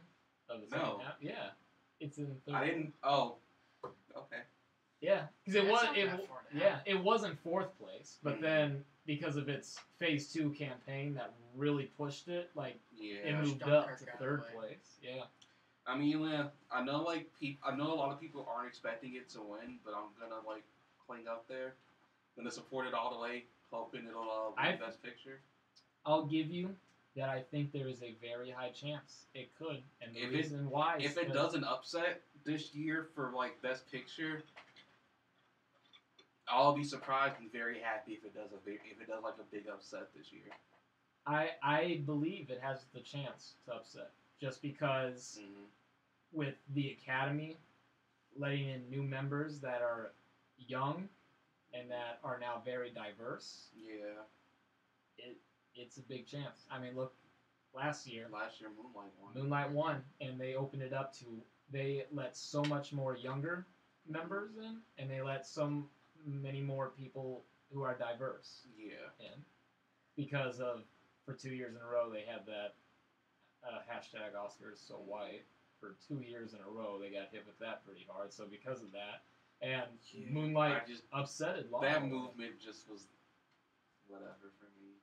of the second half? Yeah. It's in 3rd. I didn't. Oh. Okay. Yeah, because it was in 4th place, but then because of its Phase 2 campaign that really pushed it, like, it moved up to 3rd place. Yeah. I mean, I know, like, I know a lot of people aren't expecting it to win, but I'm gonna, like, cling up there. Gonna support it all the way, hoping it'll win Best Picture. I'll give you that I think there is a very high chance it could, and the reason why is if it doesn't upset this year for, like, Best Picture, I'll be surprised and very happy if it does like a big upset this year. I believe it has the chance to upset, just because with the Academy letting in new members that are young and that are now very diverse. Yeah. It's a big chance. I mean, look, last year Moonlight won, and they opened it up to, they let so much more younger members in, and they let so many more people who are diverse in, because of, for 2 years in a row, they had that hashtag Oscars so white. For 2 years in a row, they got hit with that pretty hard. So because of that, and Moonlight upsetted a lot. That movement just was whatever for me.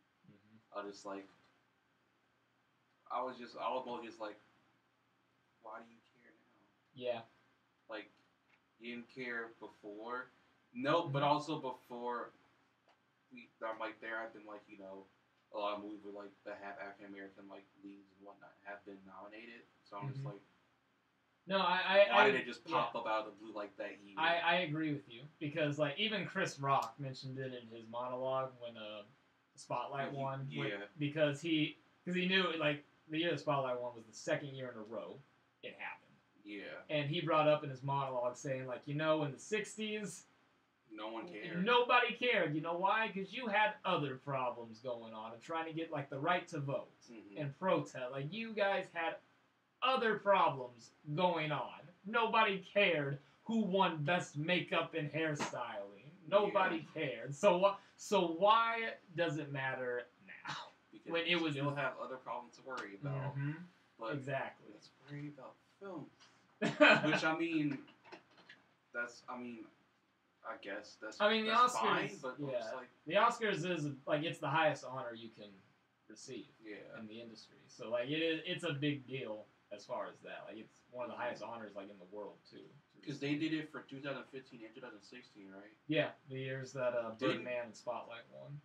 I was both just like, why do you care now? Yeah. Like, you didn't care before. No, but also before I'm like, there have been, like, you know, a lot of movies with, like, that have African American, like, leads and whatnot have been nominated. So I'm just like, no, why did it just pop up out of the blue like that year? I agree with you, because, like, even Chris Rock mentioned it in his monologue when Spotlight won. Because he knew, like, the year the Spotlight won was the 2nd year in a row it happened. Yeah. And he brought up in his monologue saying, like, you know, in the 60s, no one cared. Nobody cared. You know why? Because you had other problems going on and trying to get, like, the right to vote and protest. Like, you guys had other problems going on. Nobody cared who won Best Makeup and Hairstyling. Nobody cared. So why does it matter now? because when it was still have other problems to worry about. Mm-hmm. But Exactly. let's worry about film. Which I guess that's. I mean, the that's Oscars. fine, but yeah, it's like, the Oscars is like it's the highest honor you can receive yeah. in the industry. So like it's a big deal as far as that. Like it's one of the highest honors like in the world too. Because they did it for 2015 and 2016, right? Yeah, the years that Did- Birdman and Spotlight won.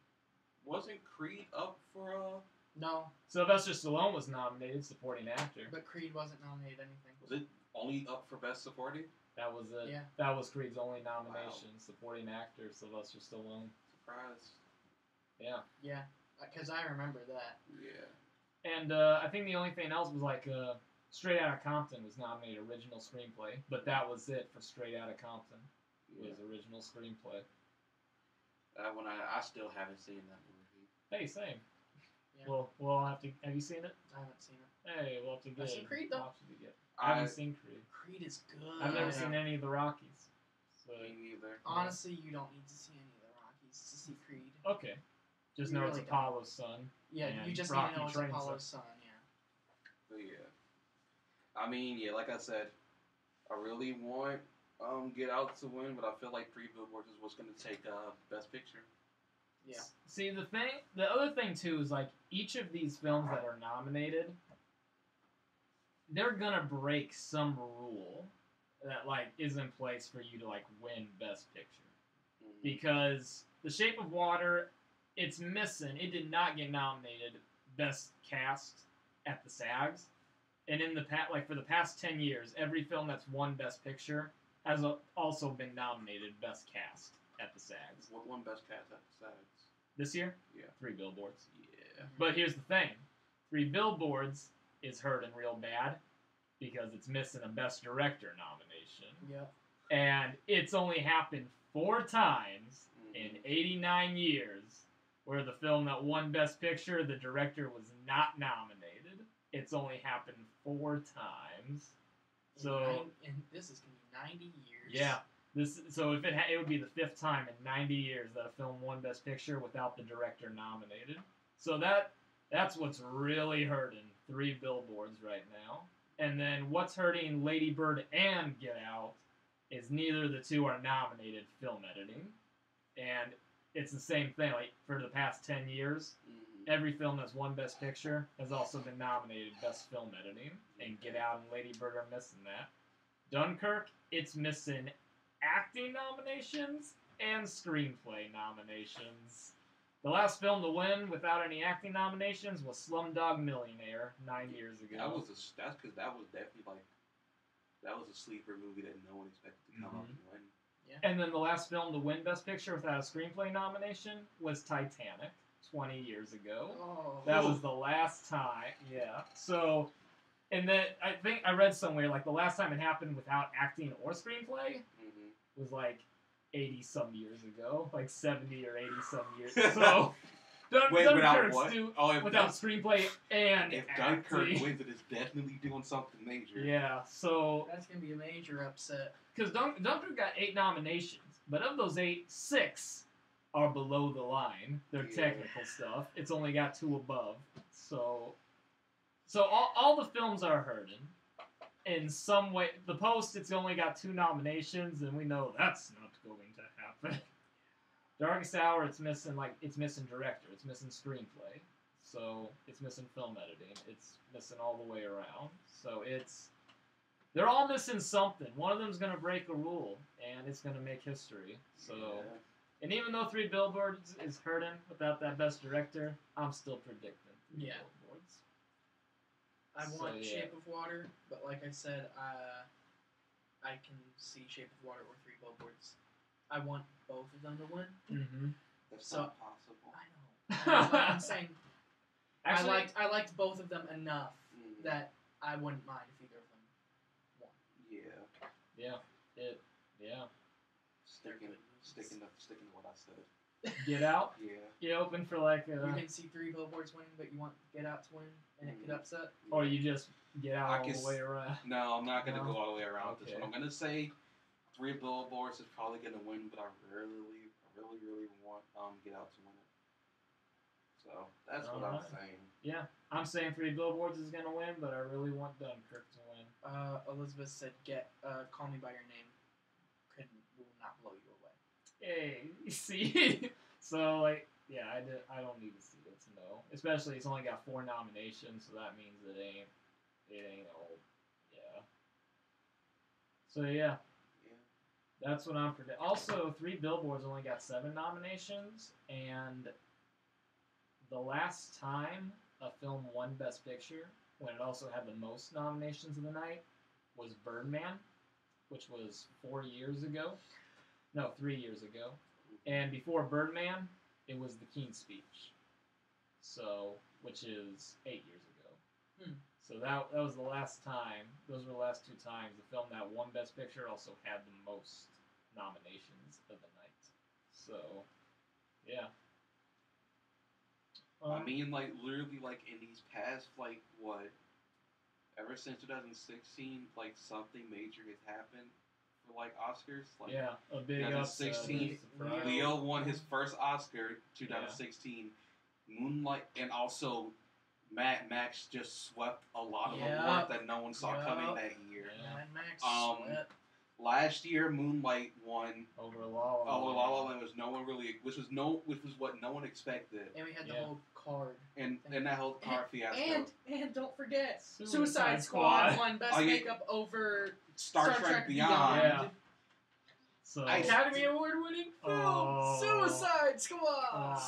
Wasn't Creed up for No, Sylvester Stallone was nominated supporting actor. but Creed wasn't nominated anything. Was it only up for Best Supporting? That was it. Yeah. That was Creed's only nomination. Supporting actor Sylvester Stallone. Surprised. Yeah. Yeah, because I remember that. Yeah. And I think the only thing else was like Straight Outta Compton was nominated original screenplay, but that was it for Straight Outta Compton. It was original screenplay. When I still haven't seen that movie. Hey, same. Yeah. Well, we'll have to. Have you seen it? I haven't seen it. Hey, we'll have to get. I've seen Creed, though. watch it again. I haven't seen Creed. Creed is good. I've never Yeah. seen any of the Rockies. So Me neither. Honestly, you don't need to see any of the Rockies to see Creed. okay, just You know really it's don't. Apollo's son. Yeah, And you just Rocky need to know it's trains Apollo's son. Yeah. But yeah. I mean, yeah, like I said, I really want Get Out to win, but I feel like Three Billboards is what's going to take Best Picture. Yeah. See, the other thing too is like each of these films that are nominated, they're gonna break some rule that like is in place for you to like win Best Picture. Because The Shape of Water, it's missing. It did not get nominated Best Cast at the SAGs, and in the for the past 10 years, every film that's won Best Picture has also been nominated Best Cast at the SAGs. What won Best Cast at the SAGs? This year, Yeah. Three Billboards. Yeah. But here's the thing: Three Billboards is hurting real bad because it's missing a Best Director nomination, Yeah. and it's only happened 4 times in 89 years where the film that won Best Picture, the director was not nominated. It's only happened 4 times. So and this is gonna be 90 years. yeah, so if it would be the 5th time in 90 years that a film won Best Picture without the director nominated. So that's what's really hurting Three Billboards right now. And then what's hurting Lady Bird and Get Out is neither of the two are nominated film editing. And it's the same thing. Like for the past 10 years, every film that's won Best Picture has also been nominated Best Film Editing. And Get Out and Lady Bird are missing that. Dunkirk, it's missing acting nominations and screenplay nominations. The last film to win without any acting nominations was Slumdog Millionaire 9 years ago. That's because that was definitely like that was a sleeper movie that no one expected to come up and win. Yeah. And then the last film to win Best Picture without a screenplay nomination was Titanic 20 years ago. Oh. That was the last time. Yeah. So, and then I think I read somewhere like the last time it happened without acting or screenplay was like 80-some years ago, like 70 or 80-some years. So, Dunkirk's without screenplay and if acting. Dunkirk wins, it is definitely doing something major. Yeah, so That's gonna be a major upset. because Dunkirk got 8 nominations, but of those 8, 6 are below the line. They're technical stuff. It's only got 2 above. So all the films are hurting. In some way, The Post, it's only got 2 nominations, and we know that's not going to happen. Darkest Hour, it's missing director, it's missing screenplay, so it's missing film editing, it's missing all the way around. So they're all missing something. One of them's gonna break a rule, and it's gonna make history. So, and even though Three Billboards is hurting without that Best Director, I'm still predicting Three Billboards. I want Shape of Water, but like I said, I can see Shape of Water or Three Billboards. I want both of them to win. Mm-hmm. That's So- not possible. I know. I'm saying Actually, I liked both of them enough that I wouldn't mind if either of them won. Sticking to what I said. Get Out. Yeah. You open for like You can see Three Billboards winning, but you want Get Out to win, and it could upset. or you just get out all the way around. No, I'm not gonna No? go all the way around with this Okay. one. I'm gonna say Three Billboards is probably gonna win, but I really want Get Out to win it. So that's what I'm saying. Yeah, I'm saying 3 Billboards is gonna win, but I really want Dunkirk to win. Elizabeth said, Call Me By Your Name. Will not blow you away. Hey, you see? So, like, yeah, I don't need to see it to know. Especially, it's only got 4 nominations, so that means it ain't old. Yeah. So, yeah. That's what I'm predicting. Also, 3 Billboards only got 7 nominations, and the last time a film won Best Picture, when it also had the most nominations of the night, was Birdman, which was 4 years ago. No, 3 years ago. And before Birdman, it was The King's Speech. So, which is 8 years ago. So that was the last time. Those were the last 2 times the film that won Best Picture also had the most nominations of the night. So, yeah. I mean, like, literally, like, in these past, like, what, ever since 2016, like, something major has happened for, like, Oscars. Like, yeah, a big 2016, Leo won his first Oscar, 2016. Yeah. Moonlight, and also Mad Max just swept a lot of awards that no one saw coming that year. Yeah. Mad Max swept. Last year, Moonlight won over La La Land, which was what no one expected. And we had the whole card. And that whole card fiasco. And don't forget, Suicide Squad won Best Makeup over Star Trek Beyond. Yeah. So Academy Award winning film, Suicide Squad.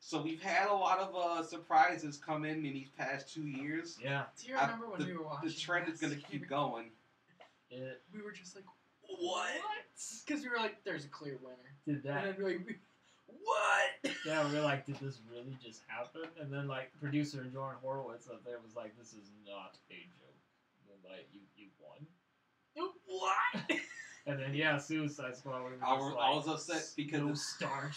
So we've had a lot of surprises come in these past 2 years. Yeah. Do you remember when we were watching? The trend is going to keep going. We were just like, what? Because we were like, there's a clear winner. Did that? And then we were like, what? Yeah, we were like, did this really just happen? And then, like, producer Jordan Horowitz up there was like, this is not a joke. And then, like, you won? What? And then, yeah, Suicide Squad. I was upset because no Star Trek.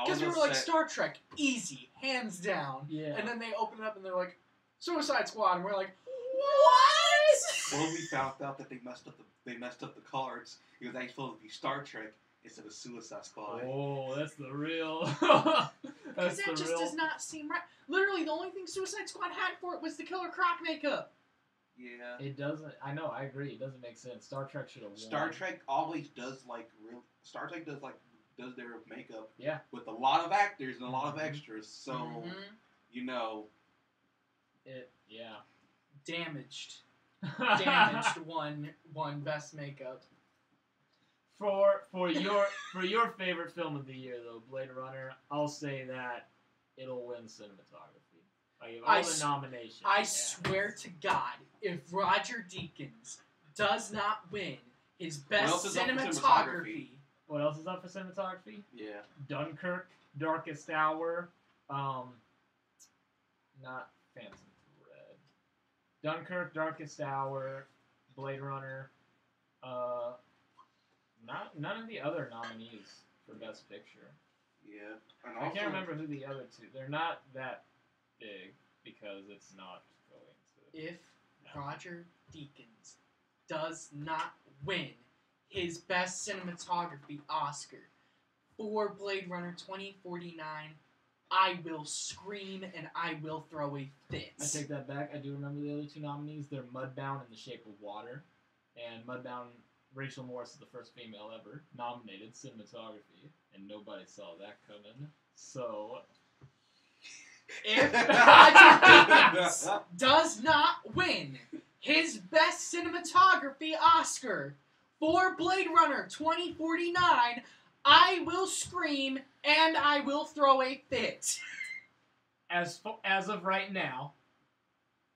Because we were like, Star Trek, easy, hands down. Yeah. And then they open it up and they're like, Suicide Squad. And we're like, what? Well, we found out that they messed up the cards. It was actually supposed to be Star Trek instead of Suicide Squad. Oh, that's the real. Because that just does not seem right. Literally, the only thing Suicide Squad had for it was the Killer Croc makeup. Yeah. It doesn't. I know. I agree. It doesn't make sense. Star Trek should have won. Star Trek always does Star Trek does their makeup. Yeah. With a lot of actors and a lot of extras, so you know. Yeah. Damaged won Best Makeup. For your favorite film of the year though, Blade Runner, I'll say that it'll win cinematography. I give all the nominations. I swear to God, if Roger Deakins does not win his best cinematography. What else is up for cinematography? Yeah. Dunkirk, Darkest Hour, not Phantom Thread. Dunkirk, Darkest Hour, Blade Runner, none of the other nominees for Best Picture. Yeah. And I can't remember who the other two. They're not that big because it's not going to. If Roger Deakins does not win his Best Cinematography Oscar for Blade Runner 2049, I will scream and I will throw a fit. I take that back. I do remember the other two nominees. They're Mudbound and The Shape of Water. And Mudbound, Rachel Morris is the first female ever nominated cinematography, and nobody saw that coming. So, if Roger Deakins does not win his Best Cinematography Oscar for Blade Runner 2049, I will scream and I will throw a fit. As of right now,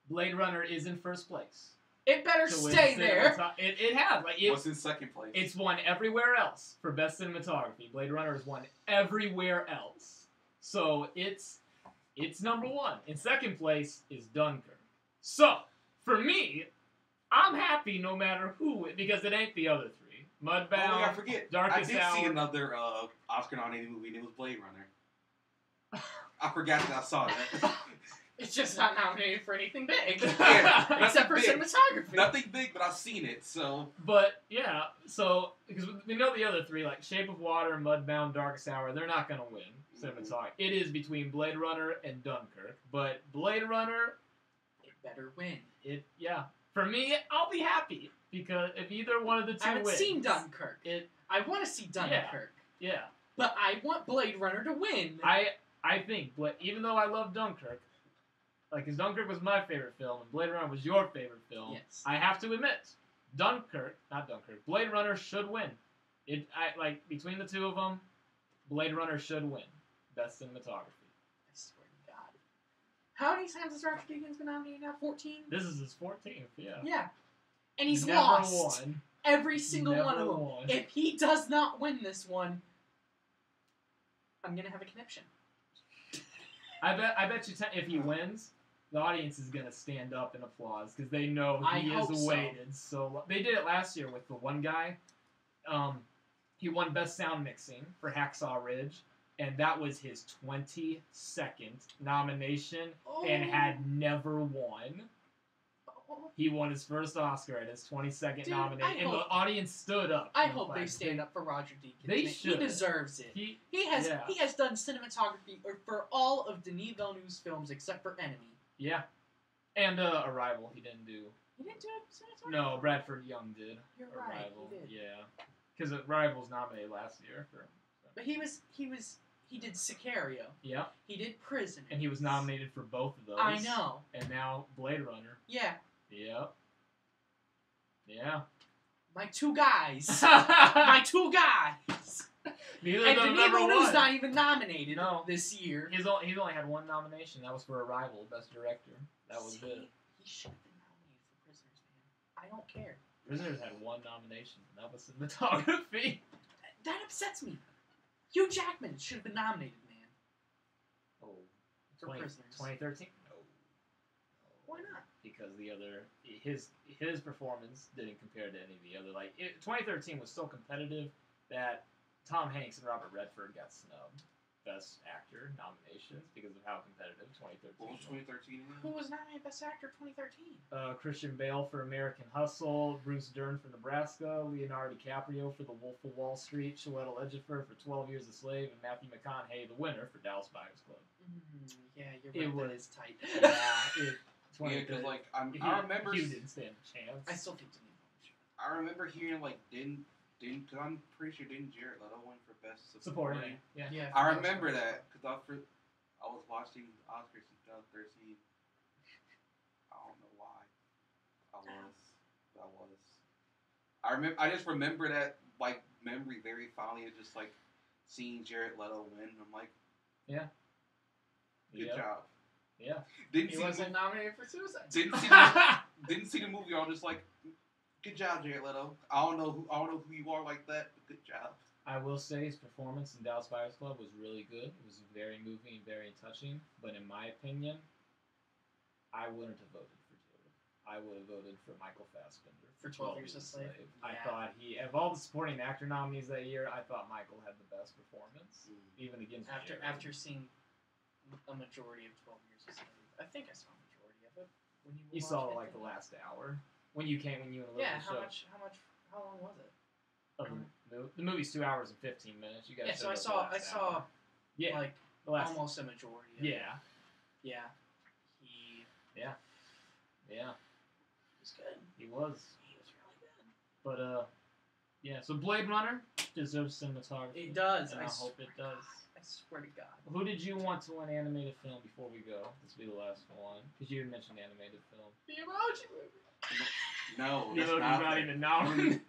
Blade Runner is in first place. It better stay there. It has. What's in second place? It's won everywhere else for Best Cinematography. Blade Runner has won everywhere else. So it's number one. In second place is Dunkirk. So, for me, I'm happy no matter who, because it ain't the other three. Mudbound, I forget. Darkest Hour. I did see another Oscar-nominated movie, and it was Blade Runner. I forgot that I saw that. It's just not nominated for anything big. Yeah, Except for big. cinematography. Nothing big, but I've seen it, so. But yeah, so because we know the other three, like Shape of Water, Mudbound, Darkest Hour, they're not gonna win cinematography. It is between Blade Runner and Dunkirk, but Blade Runner, It better win. For me, I'll be happy because if either one of the two I haven't wins, seen Dunkirk. I want to see Dunkirk. Yeah, But I want Blade Runner to win. I think, but even though I love Dunkirk, like, because Dunkirk was my favorite film and Blade Runner was your favorite film, Yes. I have to admit, Blade Runner should win. Between the two of them, Blade Runner should win Best Cinematography. I swear to God. How many times has Roger Deakins been nominated now? 14? This is his 14th, yeah. Yeah. And he's Never lost won. every single Never one of them. won. If he does not win this one, I'm going to have a conniption. I bet you if he wins, the audience is gonna stand up in applause because they know he I hope is so. awaited. So they did it last year with the one guy. He won Best Sound Mixing for Hacksaw Ridge, and that was his 22nd nomination, and had never won. He won his first Oscar at his 22nd nomination, and the audience stood up. I hope they stand up for Roger Deakins. They man. should. He deserves it. He has done cinematography for all of Denis Villeneuve's films except for Enemy. Yeah. And Arrival, he didn't do. He didn't do cinematography? No, Bradford Young did. You're right, Arrival. he did. Yeah. Because Arrival was nominated last year for. But he did Sicario. Yeah. He did Prison. And he was nominated for both of those. I know. And now Blade Runner. Yeah. Yep. Yeah. My two guys. My two guys. Neither and of them Denis ever Villeneuve's won. not even nominated this year. He's only had one nomination. That was for Arrival, Best Director. That was it. He should have been nominated for Prisoners, man. I don't care. Prisoners had one nomination, and that was cinematography. That upsets me. Hugh Jackman should have been nominated, man. Oh. For Prisoners. 2013? No. Why not? Because his performance didn't compare to any of the other. 2013 was so competitive that Tom Hanks and Robert Redford got snubbed Best Actor nominations because of how competitive 2013 What was 2013? Who was nominated Best Actor 2013? Christian Bale for American Hustle, Bruce Dern for Nebraska, Leonardo DiCaprio for The Wolf of Wall Street, Chiwetel Ejiofor for 12 Years a Slave, and Matthew McConaughey, the winner, for Dallas Buyers Club. Yeah, you're right. That is tight. Yeah, because I remember Hugh didn't stand a chance. I still think Denis Villeneuve should. I remember hearing because I'm pretty sure didn't Jared Leto win for Best Supporting? Yeah. I remember that because I was watching the Oscars in 2013. I don't know why. I was. I just remember that memory very fondly of just seeing Jared Leto win. I'm like, yeah. Good job. Yeah. He wasn't nominated for Suicide. Didn't see the movie. I was just like, good job, Jared Leto. I don't know who you are like that, but good job. I will say his performance in Dallas Buyers Club was really good. It was very moving and very touching. But in my opinion, I wouldn't have voted for Jared. I would have voted for Michael Fassbender for 12 Years a Slave. I thought of all the supporting actor nominees that year, I thought Michael had the best performance, even against Jared. After seeing a majority of 12 Years a Slave, I think I saw a majority of it. When you saw the last hour when you and Elizabeth show. How long was it? The movie's 2 hours and 15 minutes. You guys. Yeah, so I saw. Yeah. Almost a majority. Of Yeah. It. Yeah. Yeah. He was good. He was really good. But yeah. So Blade Runner deserves cinematography. It does. And I hope it does. I swear to God. Who did you want to win animated film before we go? This will be the last one. Because you mentioned animated film. The Emoji Movie. No, the Emoji's not even nominated.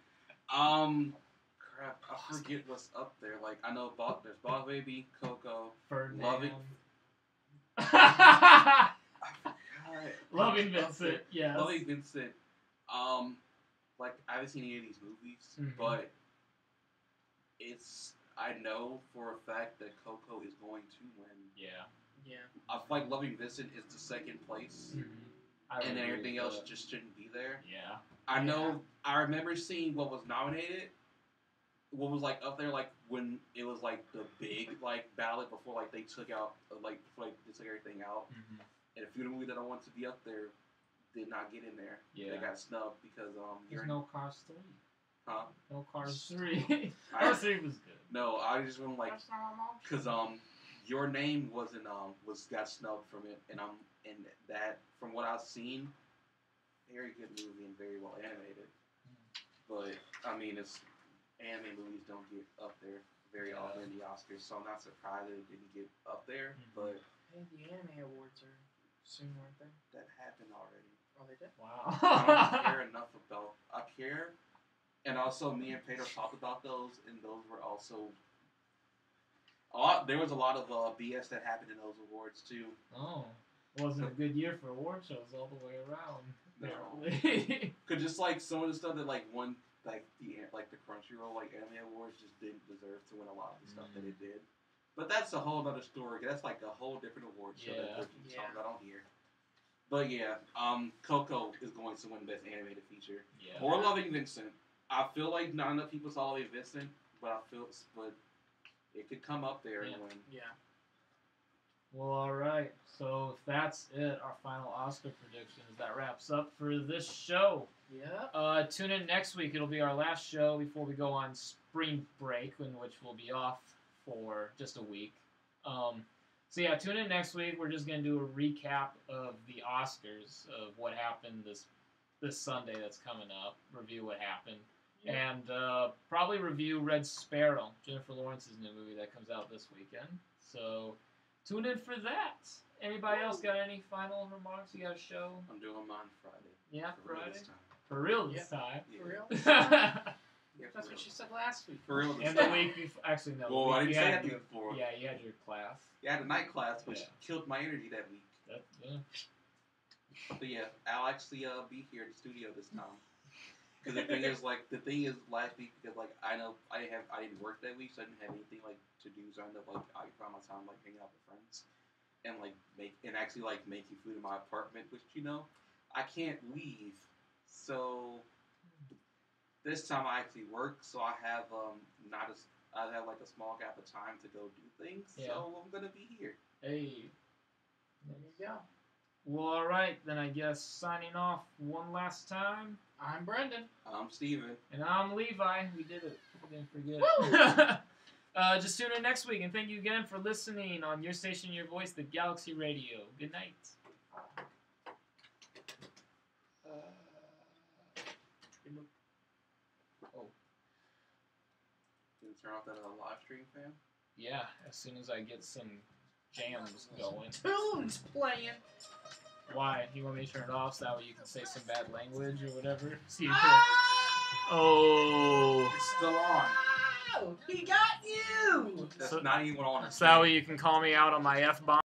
Crap. I forget what's up there. I know there's Boss Baby, Coco, Ferdinand. Loving Vincent. Yes. Loving Vincent. I haven't seen any of these movies, but I know for a fact that Coco is going to win. Yeah. I feel like Loving Vincent is the second place, and then everything else just shouldn't be there. Yeah. I know. I remember seeing what was nominated. What was up there when it was the big ballot before they took out before they took everything out. And a few of the movies that I want to be up there did not get in there. Yeah. They got snubbed because There's no Cars 3. Huh? No Cars 3. Cars 3 was good. No, I just want like because Your Name wasn't got snubbed from it, and that from what I've seen, very good movie and very well animated. But I mean, it's anime movies don't get up there very often in the Oscars, so I'm not surprised that it didn't get up there. But hey, the anime awards are soon, weren't they? that happened already. Oh, they did. Wow. I don't care enough about. I care, and also me and Pedro talked about those, and those were also. There was a lot of BS that happened in those awards too. Oh, wasn't a good year for award shows all the way around. No, Apparently. cause just like some of the stuff that like won the Crunchyroll like anime awards just didn't deserve to win a lot of the stuff that it did. But that's a whole other story. That's like a whole different award show that I don't hear. But yeah, Coco is going to win Best Animated Feature. Yeah. Or Loving Vincent. I feel like not enough people saw Loving Vincent, but it could come up there and win. Yeah. Well, alright. So if that's it, our final Oscar predictions, that wraps up for this show. Yeah. Tune in next week. It'll be our last show before we go on spring break, in which we'll be off for just a week. So yeah, tune in next week. We're just gonna do a recap of the Oscars, of what happened this Sunday that's coming up. Review what happened, and probably review Red Sparrow, Jennifer Lawrence's new movie that comes out this weekend. So tune in for that. Anybody else got any final remarks? You got a show? I'm doing mine Friday. Yeah, For Friday. real this time. For real this time. Yeah. For real? Yeah, That's what she said last week. For real this And the time. week before, actually no. Well, I you didn't say had that your- before. Yeah, you had your class. Yeah, I had a night class, which killed my energy that week. But yeah, I'll actually be here in the studio this time. Because the thing is, last week, because like I know I didn't work that week, so I didn't have anything like to do. So I ended up I found my time like hanging out with friends, and actually making food in my apartment, which I can't leave. So this time I actually work, so I have I have like a small gap of time to go do things. Yeah. So I'm gonna be here. Hey. There you go. Well, all right, then I guess signing off one last time. I'm Brendan. I'm Steven. And I'm Levi. We did it. We didn't forget. Just tune in next week, and thank you again for listening on your station, your voice, the Galaxy Radio. Good night. Can you turn off that live stream, fam? Yeah, as soon as I get some jams going. Tunes playing. Why? You want me to turn it off so that way you can say some bad language or whatever? So you can... Oh. It's still on. Oh, he got you. That's not even on. So that way you can call me out on my F-bomb.